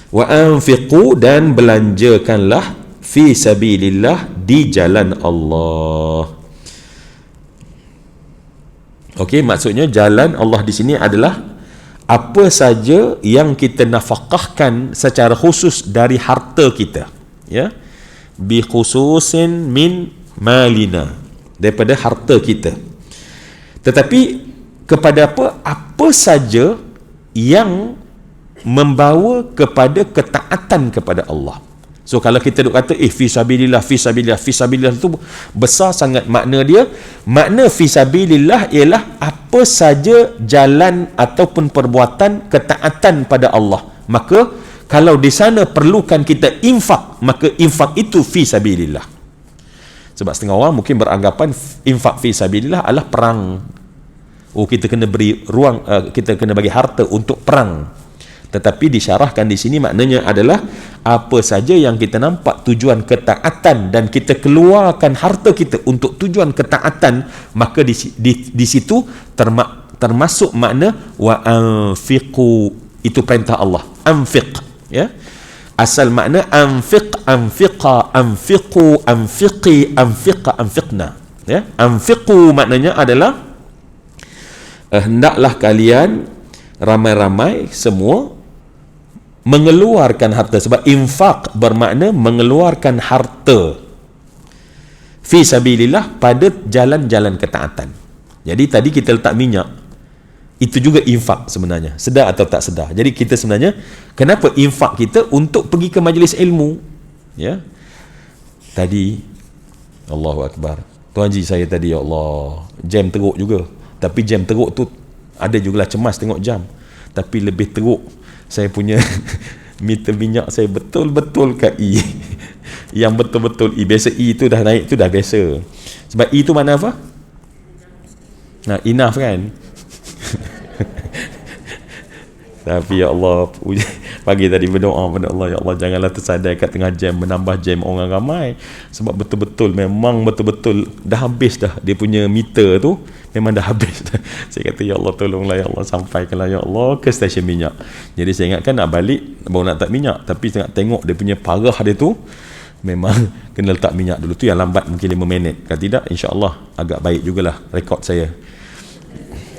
Wa anfiqu, dan belanjakanlah fi sabilillah, di jalan Allah. Okey, maksudnya jalan Allah di sini adalah apa saja yang kita nafkahkan secara khusus dari harta kita, ya. Bi khususin min malina, daripada harta kita. Tetapi kepada apa saja yang membawa kepada ketaatan kepada Allah. So kalau kita duk kata fisabilillah itu besar sangat makna dia. Makna fisabilillah ialah apa saja jalan ataupun perbuatan ketaatan pada Allah. Maka kalau di sana perlukan kita infak, maka infak itu fisabilillah. Sebab setengah orang mungkin beranggapan infak fisabilillah adalah perang. Kita kena beri ruang, kita kena bagi harta untuk perang. Tetapi disyarahkan di sini maknanya adalah apa saja yang kita nampak tujuan ketaatan dan kita keluarkan harta kita untuk tujuan ketaatan, maka di situ termasuk makna wa anfiqu, itu perintah Allah, anfiq, ya. Asal makna anfiq, anfiqa, anfiqu, anfiqi, anfiqa, anfiqna, ya. Anfiqu maknanya adalah hendaklah kalian ramai-ramai semua mengeluarkan harta. Sebab infak bermakna mengeluarkan harta fi sabilillah pada jalan-jalan ketaatan. Jadi tadi kita letak minyak, itu juga infak sebenarnya, sedar atau tak sedar. Jadi kita sebenarnya, kenapa infak kita untuk pergi ke majlis ilmu, ya. Tadi Allahu Akbar, Tuan Haji saya tadi, ya Allah, jam teruk juga. Tapi jam teruk tu ada jugalah cemas tengok jam. Tapi lebih teruk saya punya meter minyak saya betul-betul kat E. Yang betul-betul E. Biasa E tu dah naik tu dah biasa. Sebab E tu mana apa? Nah, enough kan? Tapi ya Allah, pagi tadi berdoa pada Allah, ya Allah janganlah tersadai kat tengah jam menambah jam orang ramai. Sebab betul-betul memang betul-betul dah habis dah dia punya meter tu, memang dah habis dah. Saya kata ya Allah tolonglah ya Allah, sampaikanlah ya Allah ke stesen minyak. Jadi saya ingatkan nak balik baru nak letak minyak, tapi tengok dia punya parah dia tu, memang kena letak minyak dulu. Tu yang lambat mungkin 5 minit. Kalau tidak insya-Allah agak baik jugalah rekod saya.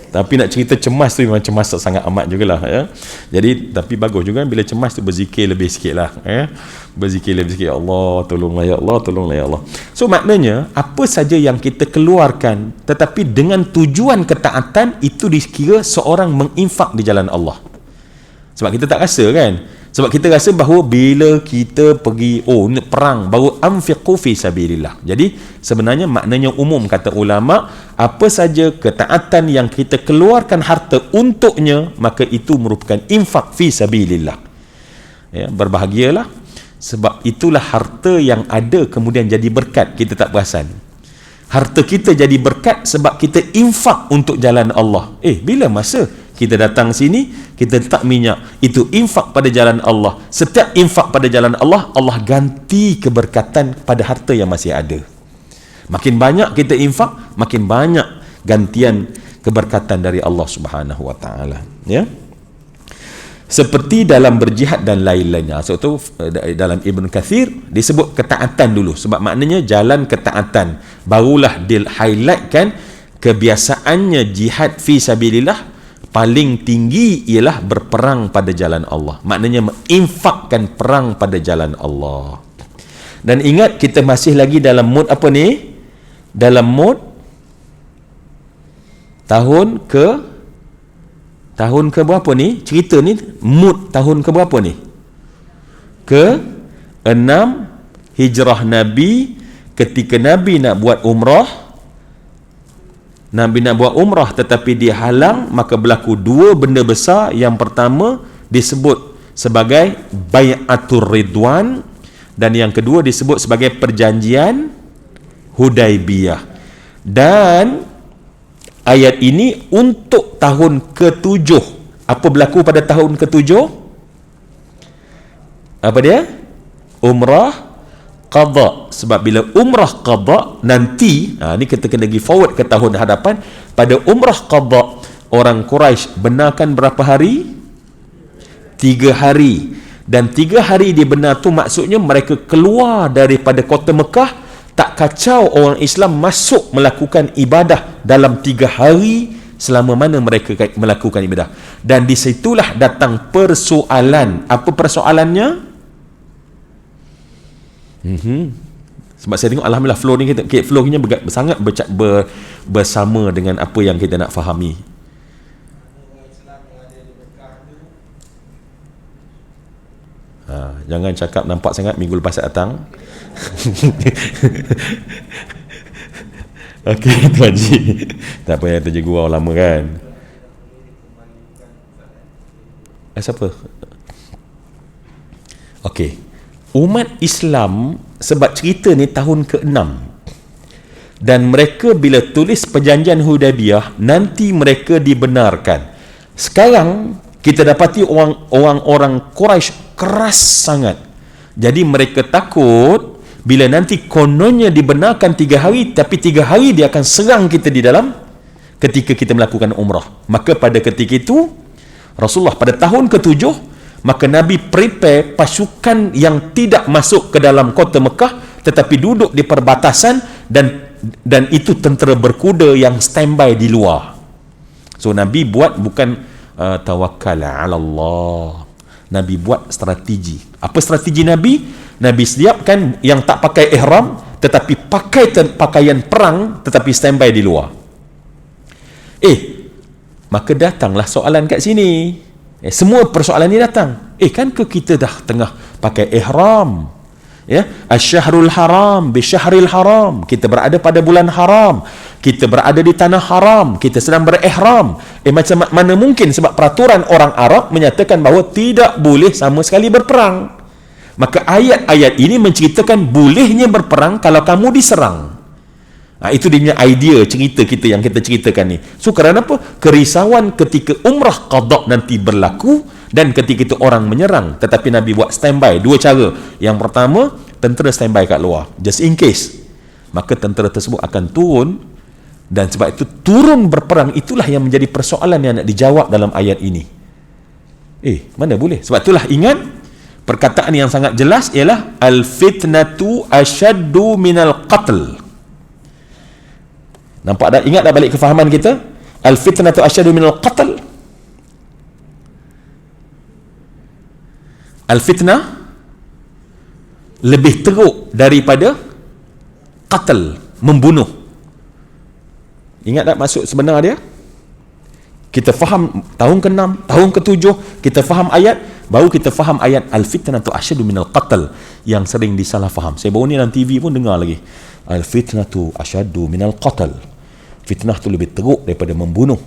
Tapi nak cerita cemas tu memang cemas sangat amat jugalah, ya. Jadi tapi bagus juga bila cemas tu berzikir lebih sikitlah, ya. Berzikir lebih sikit, ya Allah tolonglah ya Allah, tolonglah ya Allah. So maknanya apa saja yang kita keluarkan tetapi dengan tujuan ketaatan, itu dikira seorang menginfak di jalan Allah. Sebab kita tak rasa kan? Sebab kita rasa bahawa bila kita pergi nak perang baru anfiqu fi sabilillah. Jadi sebenarnya maknanya umum, kata ulama, apa saja ketaatan yang kita keluarkan harta untuknya, maka itu merupakan infak fi sabilillah. Ya, berbahagialah sebab itulah harta yang ada kemudian jadi berkat, kita tak perasan. Harta kita jadi berkat sebab kita infak untuk jalan Allah. Bila masa kita datang sini, kita letak minyak, itu infak pada jalan Allah. Setiap infak pada jalan Allah, Allah ganti keberkatan pada harta yang masih ada. Makin banyak kita infak, makin banyak gantian keberkatan dari Allah Subhanahu wa taala, ya. Seperti dalam berjihad dan lain-lainnya. So tu dalam Ibn Kathir disebut ketaatan dulu, sebab maknanya jalan ketaatan. Barulah dia highlightkan kebiasaannya jihad fi sabilillah paling tinggi ialah berperang pada jalan Allah. Maknanya menginfakkan perang pada jalan Allah. Dan ingat kita masih lagi dalam mood apa ni? Dalam mood tahun ke berapa ni? Cerita ni mood tahun ke berapa ni? Ke-6 hijrah Nabi, ketika Nabi nak buat umrah. Nabi nak buat umrah tetapi dia halang, maka berlaku 2 benda besar. Yang pertama disebut sebagai Bai'atur Ridwan, dan yang kedua disebut sebagai perjanjian Hudaibiyah. Dan ayat ini untuk tahun ke-7. Apa berlaku pada tahun ke-7? Apa dia? Umrah qada. Sebab bila umrah qada nanti, ni kita kena pergi forward ke tahun hadapan. Pada umrah qada, orang Quraisy benarkan berapa hari? 3 hari. Dan 3 hari dibenar tu maksudnya mereka keluar daripada kota Mekah, tak kacau orang Islam masuk melakukan ibadah dalam 3 hari selama mana mereka melakukan ibadah. Dan di situlah datang persoalan. Apa persoalannya? Sebab saya tengok alhamdulillah flow ni flow-nya sangat bersama dengan apa yang kita nak fahami. Orang Islam yang ada di Mekah tu Jangan cakap nampak sangat minggu lepas datang. Okey, Tuan Haji. Tak payah terjaga gurau lama kan. Siapa? Okey. Umat Islam sebab cerita ni tahun ke-6. Dan mereka bila tulis perjanjian Hudaibiyah, nanti mereka dibenarkan. Sekarang kita dapati orang-orang Quraisy keras sangat. Jadi mereka takut bila nanti kononnya dibenarkan 3 hari, tapi 3 hari dia akan serang kita di dalam ketika kita melakukan umrah. Maka pada ketika itu Rasulullah pada tahun ke-7, maka Nabi prepare pasukan yang tidak masuk ke dalam kota Mekah tetapi duduk di perbatasan, dan itu tentera berkuda yang standby di luar. So Nabi buat bukan tawakkal ala Allah. Nabi buat strategi. Apa strategi Nabi? Nabi sediakan yang tak pakai ihram tetapi pakai pakaian perang tetapi standby di luar. Maka datanglah soalan kat sini. Semua persoalan ni datang. Kan ke kita dah tengah pakai ihram? Asy-syahrul haram bi syahril haram. Kita berada pada bulan haram. Kita berada di tanah haram. Kita sedang berihram. Macam mana mungkin, sebab peraturan orang Arab menyatakan bahawa tidak boleh sama sekali berperang. Maka ayat-ayat ini menceritakan bolehnya berperang kalau kamu diserang. Itu dia punya idea cerita kita yang kita ceritakan ni. So kerana apa? Kerisauan ketika umrah qada nanti berlaku dan ketika itu orang menyerang. Tetapi Nabi buat standby 2 cara. Yang pertama, tentera standby kat luar just in case. Maka tentera tersebut akan turun, dan sebab itu turun berperang itulah yang menjadi persoalan yang nak dijawab dalam ayat ini. Mana boleh? Sebab itulah ingat perkataan yang sangat jelas ialah al-fitnatu asyaddu minal qatl. Nampak dah? Ingat dah balik kefahaman kita? Al-fitnatu asyaddu minal qatl. Al-fitnah lebih teruk daripada qatl, membunuh. Ingat tak maksud sebenar dia? Kita faham tahun ke-6, tahun ke-7, kita faham ayat, baru kita faham ayat al-fitnatu asyaddu minal qatl yang sering disalah faham. Saya baru ni dalam TV pun dengar lagi. Al-fitnatu asyaddu minal qatl. Fitnah tu lebih teruk daripada membunuh.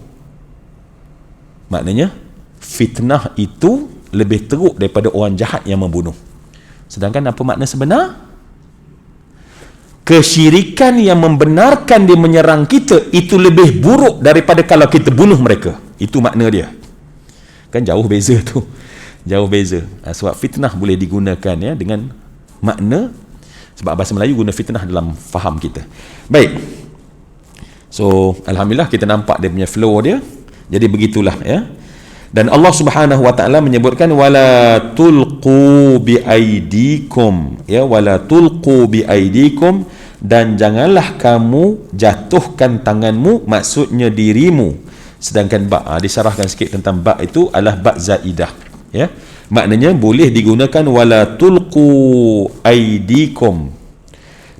Maknanya fitnah itu lebih teruk daripada orang jahat yang membunuh. Sedangkan apa makna sebenar? Kesyirikan yang membenarkan dia menyerang kita itu lebih buruk daripada kalau kita bunuh mereka. Itu makna dia. Kan jauh beza tu. Jauh beza. Sebab fitnah boleh digunakan dengan makna, sebab bahasa Melayu guna fitnah dalam faham kita. Baik. So alhamdulillah kita nampak dia punya flow dia. Jadi begitulah Dan Allah Subhanahu wa taala menyebutkan wala tulqu bi aidikum, wala tulqu bi aidikum, dan janganlah kamu jatuhkan tanganmu, maksudnya dirimu. Sedangkan ba, disarahkan sikit tentang ba itu adalah ba zaidah, maknanya boleh digunakan wala tulqu aidikum,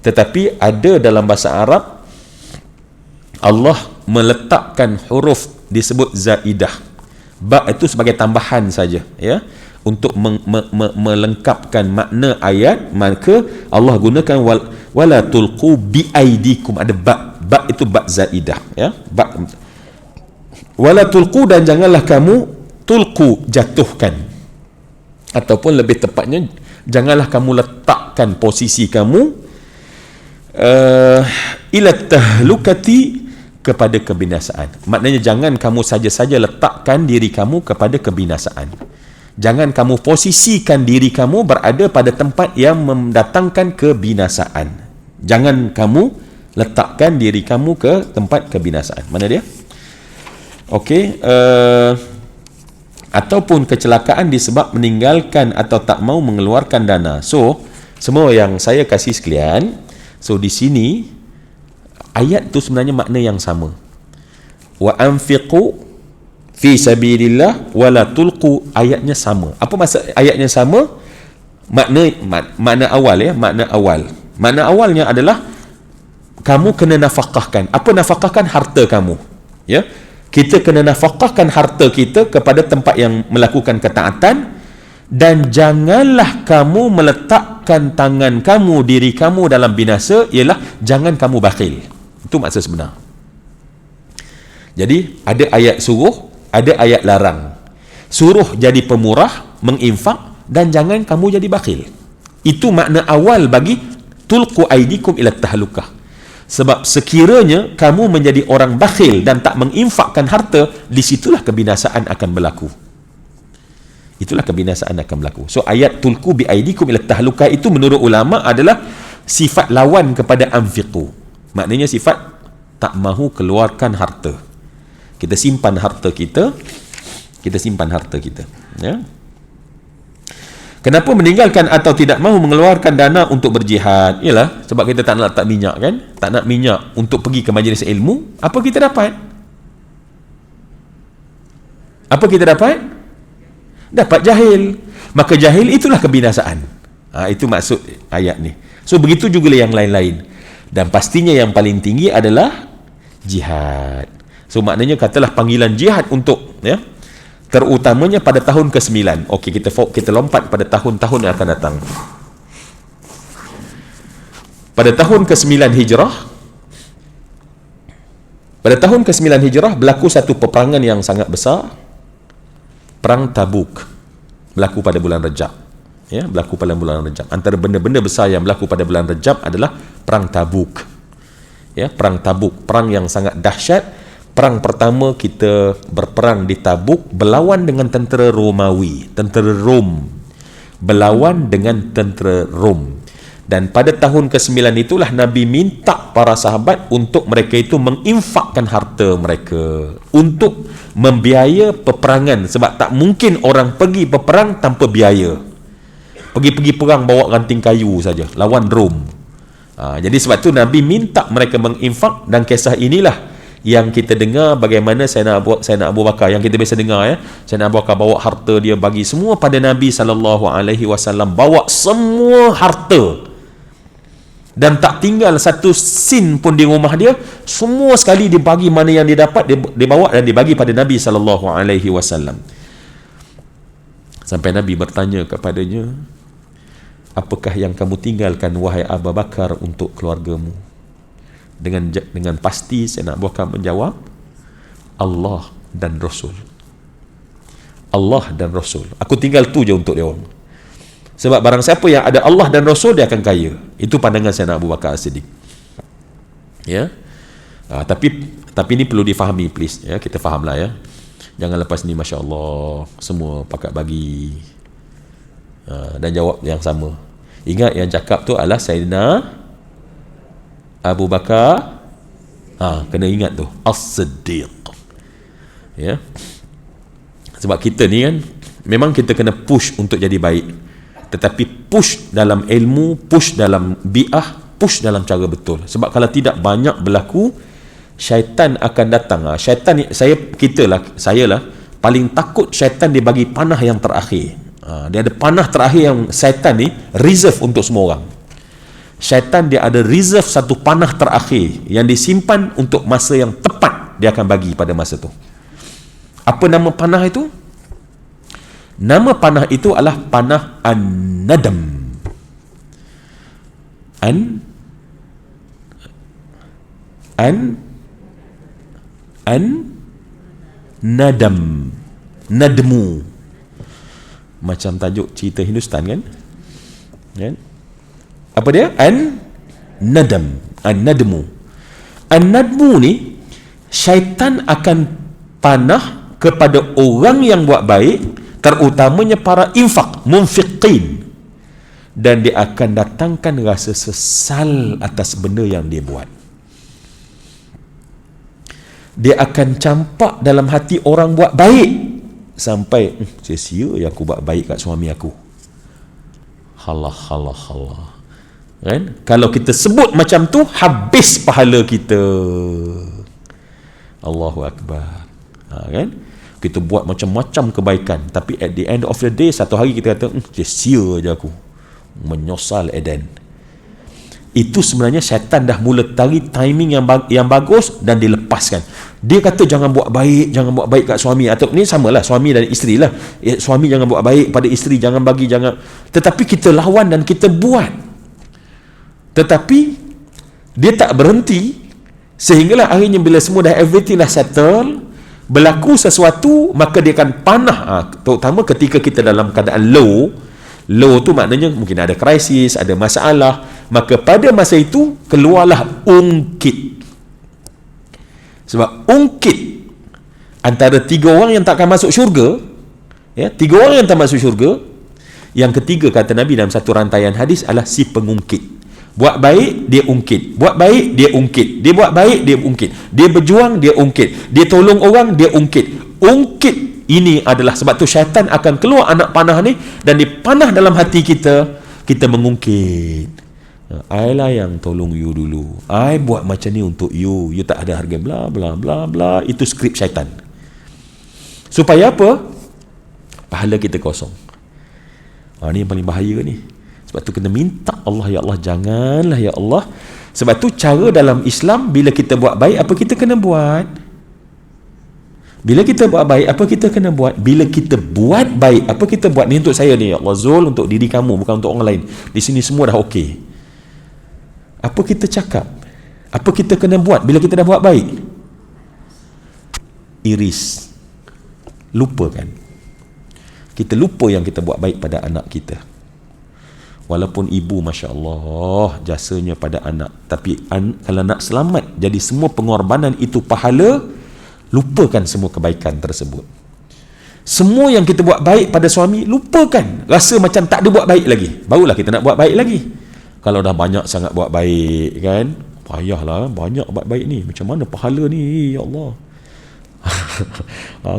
tetapi ada dalam bahasa Arab Allah meletakkan huruf disebut zaidah. Ba itu sebagai tambahan saja, untuk melengkapkan makna ayat. Maka Allah gunakan wala tulqu bi aidikum, ada ba itu ba zaidah, ba wala tulqu, dan janganlah kamu tulqu, jatuhkan, ataupun lebih tepatnya janganlah kamu letakkan posisi kamu ila tahlukati, kepada kebinasaan. Maknanya jangan kamu saja-saja letakkan diri kamu kepada kebinasaan. Jangan kamu posisikan diri kamu berada pada tempat yang mendatangkan kebinasaan. Jangan kamu letakkan diri kamu ke tempat kebinasaan. Mana dia? Okey, ataupun kecelakaan disebab meninggalkan atau tak mau mengeluarkan dana. So, semua yang saya kasih sekalian, so di sini ayat tu sebenarnya makna yang sama. Wa anfiqu fi sabilillah wala tulqu, ayatnya sama. Apa maksud ayatnya sama? Makna awal Makna awalnya adalah kamu kena nafkahkan. Apa nafkahkan? Harta kamu. Kita kena nafkahkan harta kita kepada tempat yang melakukan ketaatan, dan janganlah kamu meletakkan tangan kamu, diri kamu dalam binasa, ialah jangan kamu bakhil. Itu maksud sebenar. Jadi ada ayat suruh, ada ayat larang. Suruh jadi pemurah, menginfak, dan jangan kamu jadi bakhil. Itu makna awal bagi tulqu aidikum ila tahlukah. Sebab sekiranya kamu menjadi orang bakhil dan tak menginfakkan harta, di situlah kebinasaan akan berlaku. Itulah kebinasaan akan berlaku. So ayat tulqu bi aidikum ila tahlukah itu menurut ulama adalah sifat lawan kepada anfiqu. Maknanya sifat tak mahu keluarkan harta. Kita simpan harta kita, ya. Kenapa meninggalkan atau tidak mahu mengeluarkan dana untuk berjihad? Ialah sebab kita tak nak letak minyak, kan? Tak nak minyak untuk pergi ke majlis ilmu. Apa kita dapat? Dapat jahil. Maka jahil itulah kebinasaan. Itu maksud ayat ni. So begitu juga yang lain-lain. Dan pastinya yang paling tinggi adalah jihad. So maknanya katalah panggilan jihad untuk, ya, terutamanya pada tahun ke-9. Okey, kita lompat pada tahun-tahun yang akan datang. Pada tahun ke-9 Hijrah, berlaku satu peperangan yang sangat besar. Perang Tabuk berlaku pada bulan Rejab. Ya, berlaku pada bulan Rejab. Antara benda-benda besar yang berlaku pada bulan Rejab adalah perang Tabuk. Ya, perang Tabuk, perang yang sangat dahsyat. Perang pertama kita berperang di Tabuk berlawan dengan tentera Romawi, tentera Rom. Berlawan dengan tentera Rom. Dan pada tahun ke-9 itulah Nabi minta para sahabat untuk mereka itu menginfakkan harta mereka untuk membiaya peperangan, sebab tak mungkin orang pergi berperang tanpa biaya. Pergi perang bawa ranting kayu saja lawan Rom. Jadi sebab tu Nabi minta mereka menginfak, dan kisah inilah yang kita dengar bagaimana Sayyidina Abu Bakar, yang kita biasa dengar, ya. Sayyidina Abu Bakar bawa harta dia, bagi semua pada Nabi SAW, bawa semua harta. Dan tak tinggal satu sen pun di rumah dia, semua sekali dibagi, mana yang dia dapat dia bawa dan dibagi pada Nabi SAW. Sampai Nabi bertanya kepadanya, apakah yang kamu tinggalkan wahai Abu Bakar untuk keluargamu? Dengan pasti Sayyidina Abu Bakar menjawab, Allah dan Rasul. Allah dan Rasul. Aku tinggal tu je untuk dia orang. Sebab barang siapa yang ada Allah dan Rasul, dia akan kaya. Itu pandangan Sayyidina Abu Bakar As-Siddiq. Ya. Tapi ni perlu difahami, please, ya. Kita fahamlah, ya. Jangan lepas ni masya-Allah semua pakat bagi dan jawab yang sama. Ingat yang cakap tu adalah Sayyidina Abu Bakar. Kena ingat tu, As-Siddiq. Ya. Sebab kita ni kan memang kita kena push untuk jadi baik. Tetapi push dalam ilmu, push dalam bi'ah, push dalam cara betul. Sebab kalau tidak banyak berlaku, syaitan akan datang. Syaitan ni, saya paling takut syaitan dia bagi panah yang terakhir. Dia ada panah terakhir yang syaitan ni reserve untuk semua orang. Syaitan dia ada reserve satu panah terakhir yang disimpan untuk masa yang tepat dia akan bagi pada masa tu. Apa nama panah itu? Nama panah itu adalah panah An-Nadam. Nadam. Nadmu. Macam tajuk cerita Hindustan, kan? Apa dia? An-Nadam. An-Nadmu. An-Nadmu ni, syaitan akan panah kepada orang yang buat baik, terutamanya para infak, munfiqin, dan dia akan datangkan rasa sesal atas benda yang dia buat. Dia akan campak dalam hati orang buat baik sampai sia-sia ya aku buat baik kat suami aku. Halah. Kan? Kalau kita sebut macam tu, habis pahala kita. Allahu Akbar. Kan? Kita buat macam-macam kebaikan, tapi at the end of the day, satu hari kita kata sia je aku, menyosal edan. itu sebenarnya syaitan dah mula tarik timing yang bagus dan dilepaskan. Dia kata jangan buat baik kat suami, atau ni samalah suami dan isteri lah. Suami jangan buat baik pada isteri, jangan. Tetapi kita lawan dan kita buat. Tetapi dia tak berhenti, sehinggalah akhirnya bila semua dah everything dah settle, berlaku sesuatu, maka dia akan panah. Terutama ketika kita dalam keadaan low tu maknanya mungkin ada krisis, ada masalah, maka pada masa itu keluarlah ungkit. Sebab ungkit antara 3 orang yang tak akan masuk syurga, 3 orang yang tak masuk syurga, yang ketiga kata Nabi dalam satu rantaian hadis adalah si pengungkit. Buat baik dia ungkit, buat baik dia ungkit, dia buat baik dia ungkit, dia berjuang dia ungkit, dia tolong orang dia ungkit. Ungkit ini adalah sebab tu syaitan akan keluar anak panah ni dan dipanah dalam hati kita mengungkit. I lah yang tolong you dulu, I buat macam ni untuk you tak ada harga, bla bla bla bla. Itu skrip syaitan. Supaya apa? Pahala kita kosong. Ni yang paling bahaya ni. Sebab tu kena minta Allah, ya Allah janganlah ya Allah. Sebab tu cara dalam Islam, bila kita buat baik apa kita kena buat? Bila kita buat baik apa kita kena buat? Bila kita buat baik apa kita buat? Ni untuk saya ni ya Allah, Zul untuk diri kamu, bukan untuk orang lain. Di sini semua dah okey. Apa kita cakap? Apa kita kena buat bila kita dah buat baik? Iris. Lupakan. Kita lupa yang kita buat baik pada anak kita. Walaupun ibu Masya Allah jasanya pada anak, tapi kalau nak selamat, jadi semua pengorbanan itu pahala, lupakan semua kebaikan tersebut. Semua yang kita buat baik pada suami, lupakan. Rasa macam tak ada buat baik lagi, barulah kita nak buat baik lagi. Kalau dah banyak sangat buat baik kan, payahlah banyak buat baik ni, macam mana pahala ni ya Allah.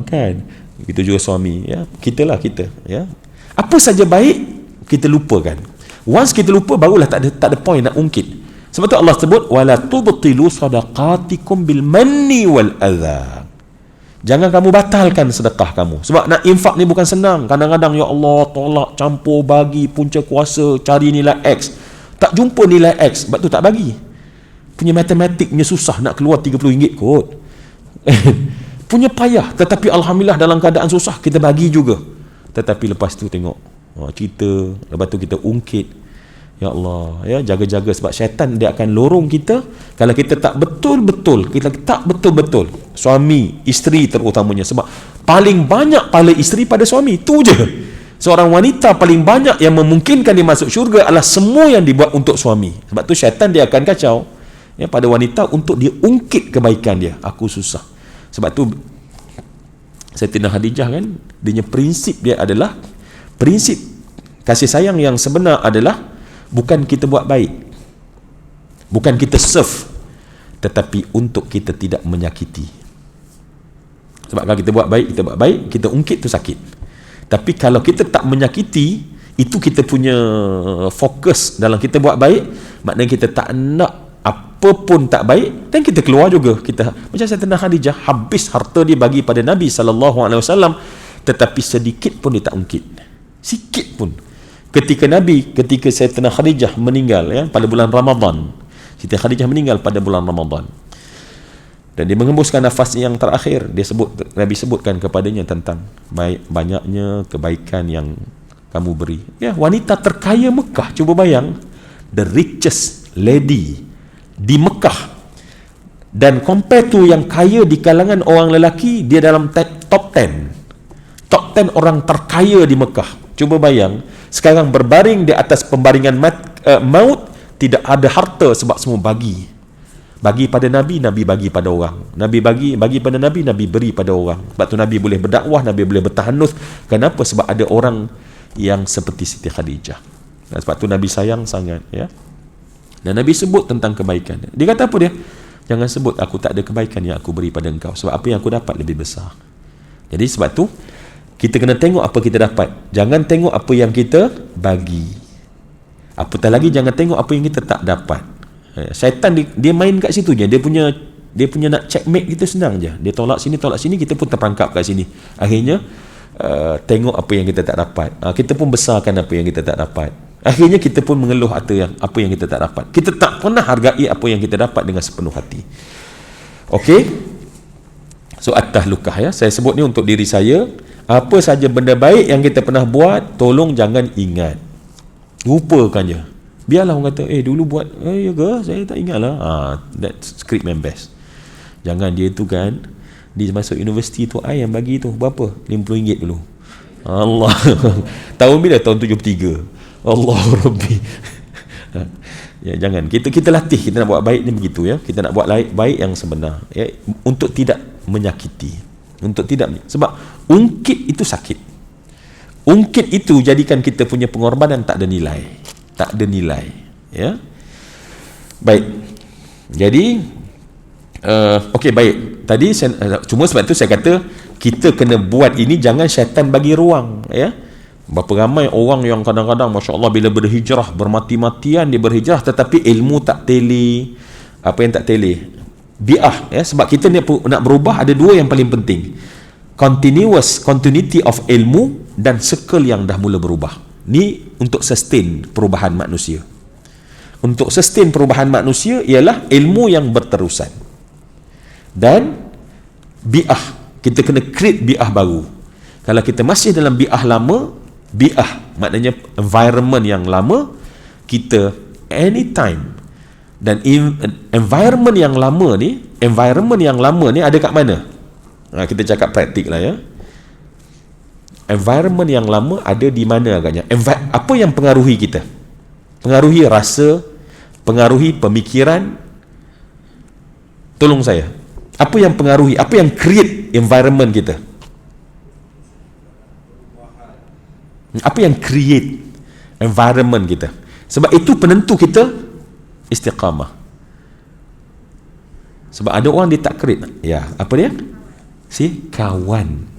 Kan, itu juga suami ya, kita ya. Apa saja baik kita lupakan. Once kita lupa, barulah tak ada point nak ungkit. Sebab tu Allah sebut wala tubtilu sadaqatikum bil manni wal adha. Jangan kamu batalkan sedekah kamu. Sebab nak infak ni bukan senang. Kadang-kadang ya Allah tolak, campur, bagi, punca kuasa, cari nilai X, tak jumpa nilai X, sebab tu tak bagi. Punya matematiknya susah, nak keluar RM30 kot. Punya payah, tetapi Alhamdulillah dalam keadaan susah kita bagi juga. Tetapi lepas tu tengok cerita, lepas tu kita ungkit. Ya Allah, ya, jaga-jaga sebab syaitan dia akan lorong kita kalau kita tak betul-betul, suami, isteri terutamanya. Sebab paling banyak pahala isteri pada suami, tu je. Seorang wanita paling banyak yang memungkinkan dia masuk syurga adalah semua yang dibuat untuk suami. Sebab tu syaitan dia akan kacau pada wanita untuk dia ungkit kebaikan dia. Aku susah. Sebab tu Sayyidatina Khadijah kan, dia prinsip dia adalah, prinsip kasih sayang yang sebenar adalah bukan kita buat baik, bukan kita serve, tetapi untuk kita tidak menyakiti. Sebab kalau kita buat baik, kita ungkit tu sakit. Tapi kalau kita tak menyakiti, itu kita punya fokus dalam kita buat baik, maknanya kita tak nak apa pun tak baik, dan kita keluar juga. Kita macam Sayyidatina Khadijah, habis harta dia bagi pada Nabi SAW, tetapi sedikit pun dia tak ungkit, sikit pun. Ketika Sayyidatina Khadijah meninggal pada bulan Ramadan, Siti Khadijah meninggal pada bulan Ramadan, dan dia mengembuskan nafas yang terakhir, Nabi sebutkan kepadanya tentang banyaknya kebaikan yang kamu beri. Wanita terkaya Mekah, cuba bayang, the richest lady di Mekah, dan compare tu yang kaya di kalangan orang lelaki, dia dalam top 10 orang terkaya di Mekah. Cuba bayang, sekarang berbaring di atas pembaringan maut, tidak ada harta sebab semua bagi pada Nabi, Nabi bagi pada orang. Nabi bagi pada Nabi, Nabi beri pada orang. Sebab tu Nabi boleh berdakwah, Nabi boleh bertahanus. Kenapa? Sebab ada orang yang seperti Siti Khadijah. Dan sebab tu Nabi sayang sangat ya. Dan Nabi sebut tentang kebaikan. Dia kata apa dia? Jangan sebut aku tak ada kebaikan yang aku beri pada engkau, sebab apa yang aku dapat lebih besar. Jadi sebab tu kita kena tengok apa kita dapat. Jangan tengok apa yang kita bagi. Apatah lagi jangan tengok apa yang kita tak dapat. Syaitan dia main kat situ je. Dia punya nak checkmate kita senang je. Dia tolak sini, kita pun terperangkap kat sini. Akhirnya tengok apa yang kita tak dapat. Kita pun besarkan apa yang kita tak dapat. Akhirnya kita pun mengeluh apa yang kita tak dapat. Kita tak pernah hargai apa yang kita dapat dengan sepenuh hati. Okey? So at-tahlukah, ya. Saya sebut ni untuk diri saya. Apa saja benda baik yang kita pernah buat, tolong jangan ingat. Lupakan je. Biarlah orang kata, dulu buat, ya ke? Saya tak ingat lah. That's script man best. Jangan dia tu kan, dia masuk universiti tu, yang bagi tu berapa? RM50 dulu. Allah. Tahun bila? Tahun 73. Allah Rabbi. Ya, jangan. Kita latih, kita nak buat baik ni begitu, ya. Kita nak buat baik yang sebenar, ya, untuk tidak menyakiti, untuk tidak, sebab ungkit itu sakit. Ungkit itu jadikan kita punya pengorbanan tak ada nilai. Tak ada nilai, ya. Baik. Jadi okey, baik. Tadi cuma sebab tu saya kata kita kena buat ini, jangan syaitan bagi ruang, ya. Berapa ramai orang yang kadang-kadang masya-Allah bila berhijrah, bermati-matian dia berhijrah, tetapi ilmu tak teli. Apa yang tak teli? Bi'ah, ya. Sebab kita ni nak berubah ada dua yang paling penting. Continuity of ilmu dan circle yang dah mula berubah. Ni untuk sustain perubahan manusia. Untuk sustain perubahan manusia ialah ilmu yang berterusan. Dan bi'ah, kita kena create bi'ah baru. Kalau kita masih dalam bi'ah lama, bi'ah maknanya environment yang lama, kita anytime. Dan environment yang lama ni ada kat mana? Kita cakap praktik lah, ya. Environment yang lama ada di mana agaknya? Apa yang pengaruhi kita? Pengaruhi rasa, pengaruhi pemikiran. Tolong saya. Apa yang pengaruhi? Apa yang create environment kita? Apa yang create environment kita? Sebab itu penentu kita istiqamah. Sebab ada orang dia tak create. Ya, apa dia? Kawan.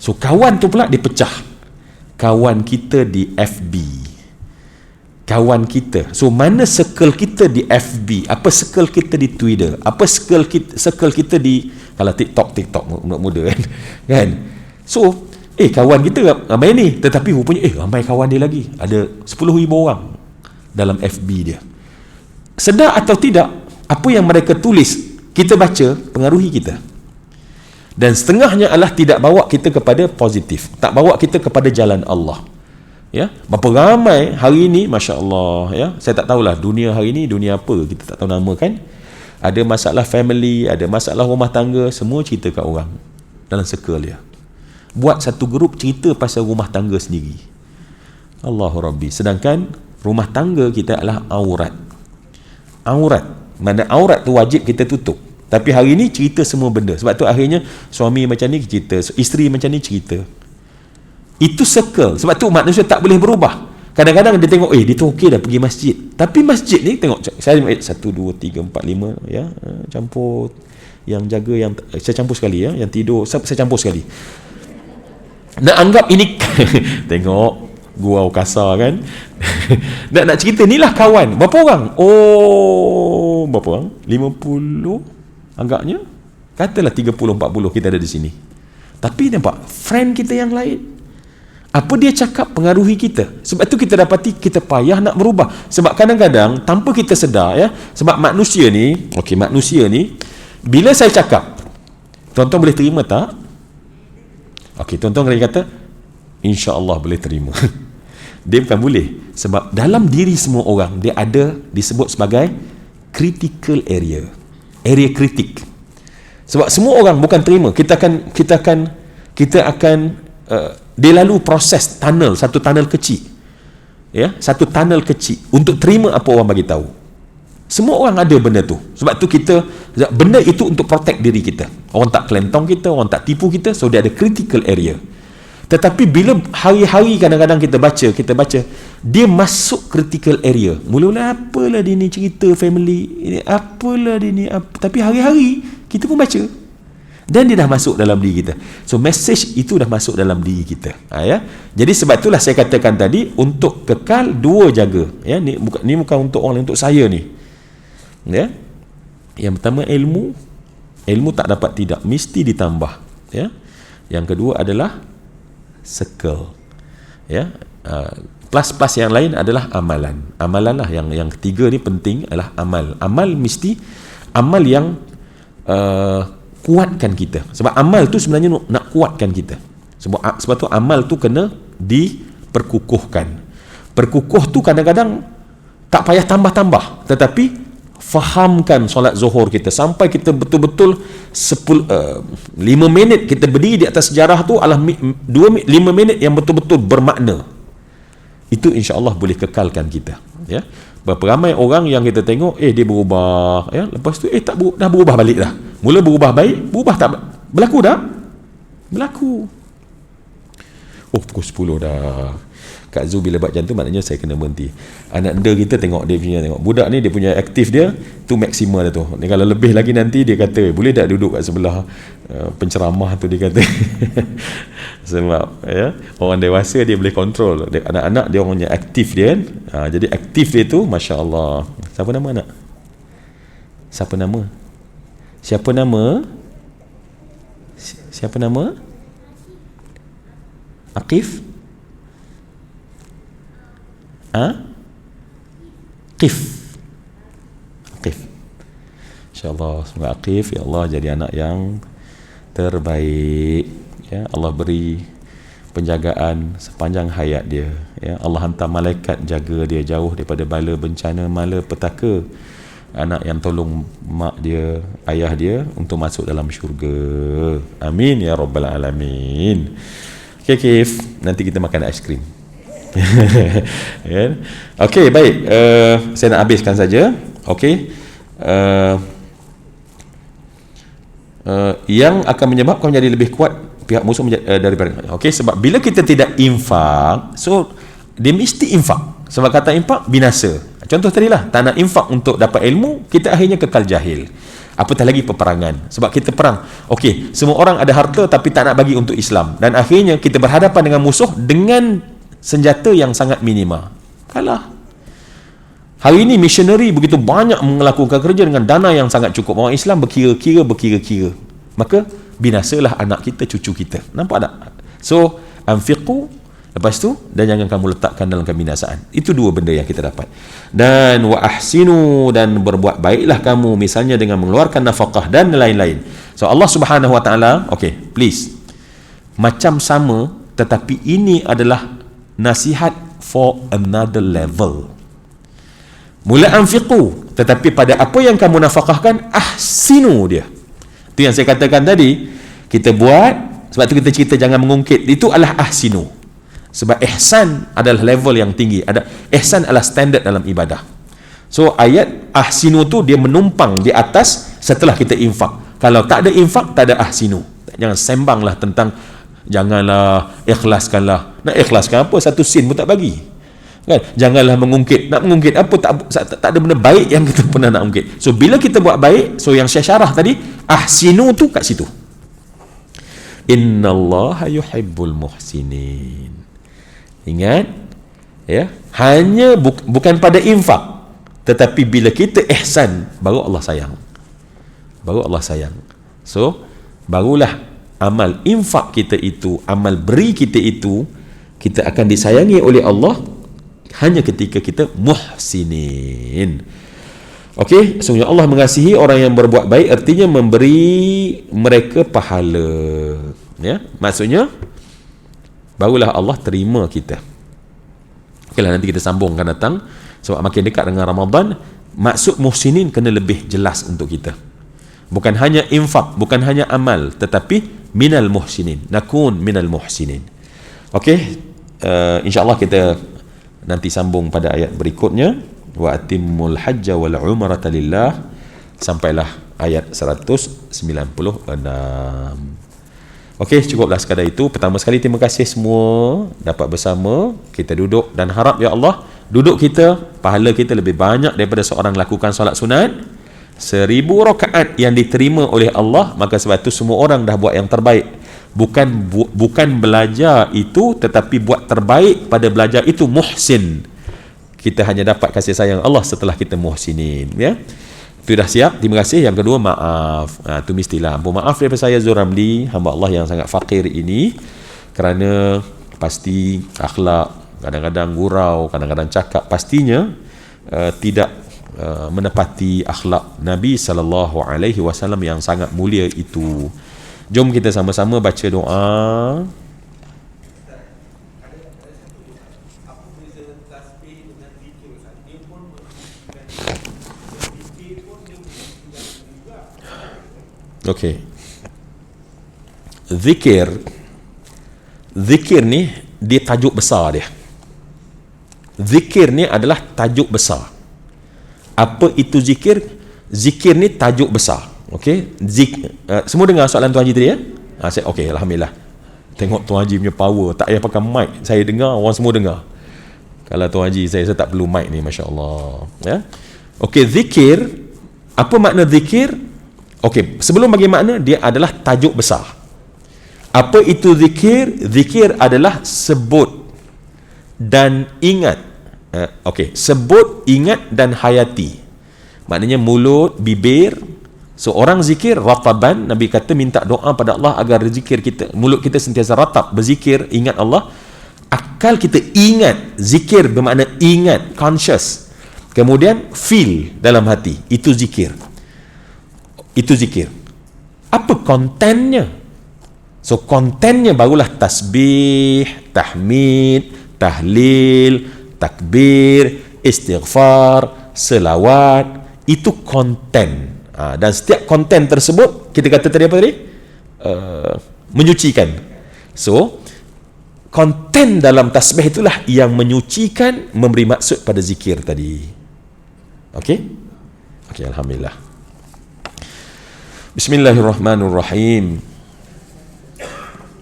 So kawan tu pula dipecah. Kawan kita di FB. Kawan kita. So mana circle kita di FB? Apa circle kita di Twitter? Apa circle kita di, kalau TikTok muda-muda kan? So kawan kita ramai ni, tetapi rupanya ramai kawan dia lagi. Ada 10,000 orang dalam FB dia. Sedar atau tidak, apa yang mereka tulis, kita baca, pengaruhi kita. Dan setengahnya adalah tidak bawa kita kepada positif, tak bawa kita kepada jalan Allah. Ya, berapa ramai hari ini, masya-Allah, ya. Saya tak tahulah dunia hari ini dunia apa, kita tak tahu nama kan. Ada masalah family, ada masalah rumah tangga, semua cerita kat orang dalam circle dia. Buat satu grup cerita pasal rumah tangga sendiri. Allahu Rabbi. Sedangkan rumah tangga kita adalah aurat. Aurat. Mana aurat tu wajib kita tutup. Tapi hari ni cerita semua benda. Sebab tu akhirnya suami macam ni cerita, isteri macam ni cerita. Itu circle. Sebab tu manusia tak boleh berubah. Kadang-kadang dia tengok, dia tu okey dah pergi masjid. Tapi masjid ni tengok, saya 1, 2, 3, 4, 5, ya, campur. Yang jaga, yang saya campur sekali, ya. Yang tidur, saya campur sekali. Nak anggap ini tengok gurau kasar kan. nak cerita ni lah kawan. Berapa orang? Berapa orang? 50 anggapnya. Katalah 30, 40 kita ada di sini. Tapi nampak friend kita yang lain, apa dia cakap pengaruhi kita. Sebab tu kita dapati kita payah nak berubah. Sebab kadang-kadang tanpa kita sedar, ya. Sebab manusia ni, bila saya cakap, tuan-tuan boleh terima tak? Tuan-tuan kata insya-Allah boleh terima. Dia bukan boleh. Sebab dalam diri semua orang dia ada disebut sebagai critical area. Area kritik. Sebab semua orang bukan terima. Kita akan dia lalu proses tunnel, satu tunnel kecil. Ya, satu tunnel kecil untuk terima apa orang bagi tahu. Semua orang ada benda tu. Sebab tu benda itu untuk protect diri kita. Orang tak kelentong kita, orang tak tipu kita, so dia ada critical area. Tetapi bila hari-hari kadang-kadang kita baca, dia masuk critical area. Mula-mula apalah dia ni cerita family, ini apalah dia ni, tapi hari-hari kita pun baca. Dan dia dah masuk dalam diri kita. So message itu dah masuk dalam diri kita. Ya. Jadi sebab itulah saya katakan tadi, untuk kekal dua jaga. Ya, ni bukan untuk orang lain, untuk saya ni. Ya. Yang pertama ilmu tak dapat tidak, mesti ditambah. Ya. Yang kedua adalah circle. Ya. plus yang lain adalah amalan. Amalan lah yang ketiga ni penting adalah amal. Amal mesti amal yang kuatkan kita. Sebab amal tu sebenarnya nak kuatkan kita. Sebab tu amal tu kena diperkukuhkan. Perkukuh tu kadang-kadang tak payah tambah-tambah, tetapi fahamkan solat zuhur kita sampai kita betul-betul 5 minit kita berdiri di atas sejarah tu adalah 5 minit yang betul-betul bermakna. Itu insya-Allah boleh kekalkan kita, ya. Berapa ramai orang yang kita tengok dia berubah, ya, lepas tu dah berubah balik dah. Mula berubah baik, berubah tak berlaku dah. Berlaku. Pukul 10 dah. Kak Zu bila buat macam tu maknanya saya kena berhenti. Anak anda kita tengok dia punya, tengok budak ni dia punya aktif dia tu maksimal dah tu. Ni kalau lebih lagi nanti dia kata boleh tak duduk kat sebelah penceramah tu, dia kata. Sebab ya, orang dewasa dia boleh kontrol. Anak-anak dia orangnya aktif dia kan. Jadi aktif dia tu masya-Allah. Siapa nama anak? Siapa nama? Siapa nama? Siapa nama? Aqif? Aqif. InsyaAllah semoga Aqif ya Allah jadi anak yang terbaik, ya. Allah beri penjagaan sepanjang hayat dia, ya. Allah hantar malaikat jaga dia jauh daripada bala bencana malapetaka. Anak yang tolong mak dia, ayah dia untuk masuk dalam syurga. Amin ya rabbal alamin. Okay, Kif, nanti kita makan aiskrim. Okey, baik. Saya nak habiskan saja. Okey. Yang akan menyebabkan menjadi lebih kuat pihak musuh daripada. Okey, sebab bila kita tidak infak, so dia mesti infak. Sebab kata infak binasa. Contoh tadilah, tak nak infak untuk dapat ilmu, kita akhirnya kekal jahil. Apatah lagi peperangan. Sebab kita perang. Okey, semua orang ada harta tapi tak nak bagi untuk Islam. Dan akhirnya kita berhadapan dengan musuh dengan senjata yang sangat minima. Kalah. Hari ini missionary begitu banyak melakukan kerja dengan dana yang sangat cukup. Orang Islam berkira-kira. Maka binasalah anak kita, cucu kita. Nampak tak? So, anfiqu, lepas tu, dan jangan kamu letakkan dalam kebinasaan. Itu dua benda yang kita dapat. Dan wa ahsinu, dan berbuat baiklah kamu, misalnya dengan mengeluarkan nafkah dan lain-lain. So Allah Subhanahu wa taala, okay, please. Macam sama, tetapi ini adalah nasihat for another level. Mula anfiqu, tetapi pada apa yang kamu nafkahkan, ahsinu dia. Itu yang saya katakan tadi, kita buat, sebab tu kita cerita jangan mengungkit, itu adalah ahsinu. Sebab ihsan adalah level yang tinggi. Ihsan adalah standard dalam ibadah. So ayat ahsinu tu dia menumpang di atas setelah kita infak. Kalau tak ada infak, tak ada ahsinu. Jangan sembanglah tentang janganlah ikhlaskanlah. Nak ikhlaskan apa? Satu sin pun tak bagi, kan? Janganlah mengungkit. Nak mengungkit apa? Tak ada benda baik yang kita pernah nak ungkit. So bila kita buat baik, so yang saya syarah tadi, ahsinu tu kat situ. Innallaha yuhibbul muhsinin. Ingat, ya, hanya bukan pada infak, tetapi bila kita ihsan, baru Allah sayang. So barulah amal infak kita itu, amal beri kita itu, kita akan disayangi oleh Allah hanya ketika kita muhsinin. Okey, sungguh Allah mengasihi orang yang berbuat baik, artinya memberi mereka pahala, ya. Maksudnya barulah Allah terima kita. Okeylah, nanti kita sambung akan datang sebab makin dekat dengan Ramadan, maksud muhsinin kena lebih jelas untuk kita. Bukan hanya infak, bukan hanya amal, tetapi minal muhsinin, nakun minal muhsinin. Okey, insya-Allah kita nanti sambung pada ayat berikutnya, wa atimmul hajja wal umrata lillah, sampailah ayat 196. Okey, cukuplah sekadar itu. Pertama sekali terima kasih semua dapat bersama kita duduk, dan harap ya Allah duduk kita, pahala kita lebih banyak daripada seorang lakukan solat sunat 1000 rakaat yang diterima oleh Allah. Maka sebab itu semua orang dah buat yang terbaik. Bukan belajar itu, tetapi buat terbaik pada belajar itu, muhsin. Kita hanya dapat kasih sayang Allah setelah kita muhsinin, ya. Itu dah siap. Terima kasih. Yang kedua, maaf. Itu mestilah. Ampun maaf daripada saya Zul Ramli, hamba Allah yang sangat fakir ini, kerana pasti akhlak kadang-kadang gurau, kadang-kadang cakap, pastinya tidak menepati akhlak Nabi sallallahu alaihi wasallam yang sangat mulia itu. Jom kita sama-sama baca doa. Apa beza tasbih dengan zikir Ustaz? Dia pun menunjukkan zikir pun dia menunjukkan juga. Okey. Zikir ni dia tajuk besar dia. Zikir ni adalah tajuk besar. Apa itu zikir? Zikir ni tajuk besar. Okey? Semua dengar soalan Tuan Haji tadi ya? Okey, alhamdulillah. Tengok Tuan Haji punya power, tak payah pakai mic. Saya dengar, orang semua dengar. Kalau Tuan Haji saya tak perlu mic ni, masya-Allah. Ya. Okey, zikir, apa makna zikir? Okey, sebelum bagi makna, dia adalah tajuk besar. Apa itu zikir? Zikir adalah sebut dan ingat. Okey, sebut, ingat dan hayati. Maknanya mulut, bibir. So orang zikir rataban, Nabi kata minta doa pada Allah agar zikir kita, mulut kita sentiasa ratab berzikir, ingat Allah. Akal kita ingat, zikir bermakna ingat, conscious. Kemudian feel dalam hati, itu zikir. Itu zikir. Apa kontennya? So kontennya barulah tasbih, tahmid, tahlil, takbir, istighfar, selawat. Itu konten. Dan setiap konten tersebut, kita kata tadi apa tadi? Menyucikan. So konten dalam tasbih itulah yang menyucikan, memberi maksud pada zikir tadi. Okey? Okey, alhamdulillah. Bismillahirrahmanirrahim.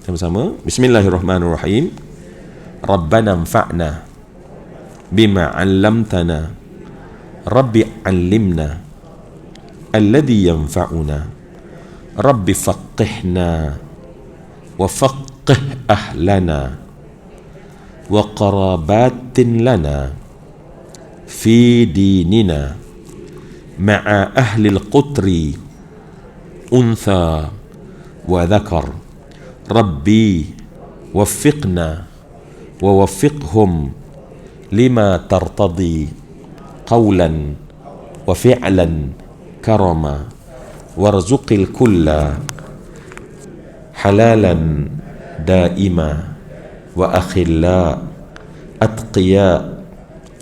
Sama-sama. Bismillahirrahmanirrahim. Rabbana anfa'na bima 'allamtana. Rabbi 'allimna alladhi yanfa'una. Rabbi faqqihna wa faqqih ahlana wa qarabatin lana fi dinina ma'a ahli al-qutri untha wa dhakar. Rabbi waffiqna wa waffiqhum lima tartadi qawlan wa fi'lan karama warzuqil kulla halalan daima wa akhilla atqiya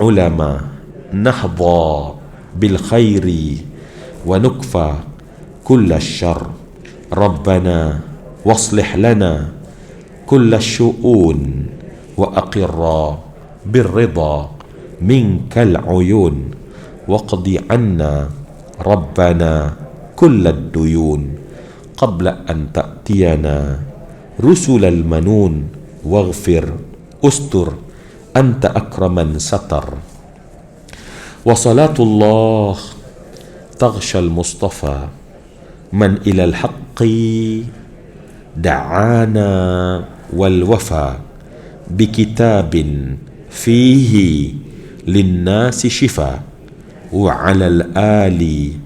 ulama nahda bil khairi wa nukfa kulla syarr. Rabbana waslih lana kulla syu'un wa aqirra birrida minkal uyun waqdi anna Rabbana kullad duyun qabla an ta'tiyana rusulal manun waghfir ustur anta akraman satar. Wa salatullah taghshal mustafa man ilal haqqi da'ana wal wafa bikitabin fihi linnasi shifa wa 'alal ali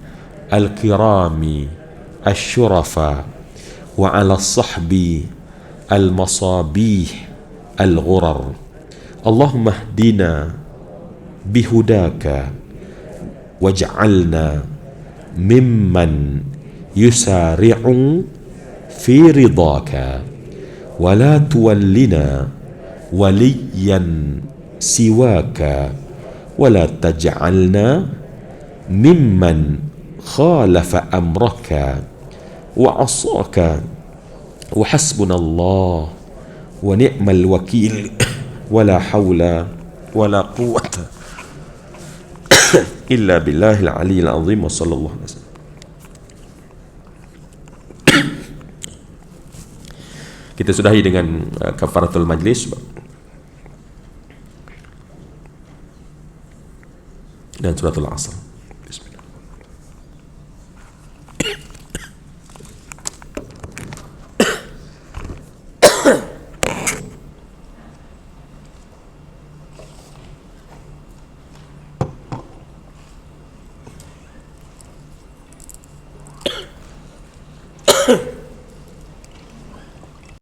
al-kirami asy-syurafa wa 'alas sahbi al-masabih al-ghurar. Allahumma hdina bihudaka waj'alna mimman yusari'u fi ridaka wa la tuwallina waliyan siwaka wa la taj'alna mimman khalafa amraka wa asaka wa hasbunallah wa ni'mal wakil wa la hawla wa la quwwata illa billahil aliyyil azim. Wa sallallahu alaihi wasallam. Kita sudahi dengan kafaratul majlis dan suratul asr. Bismillah.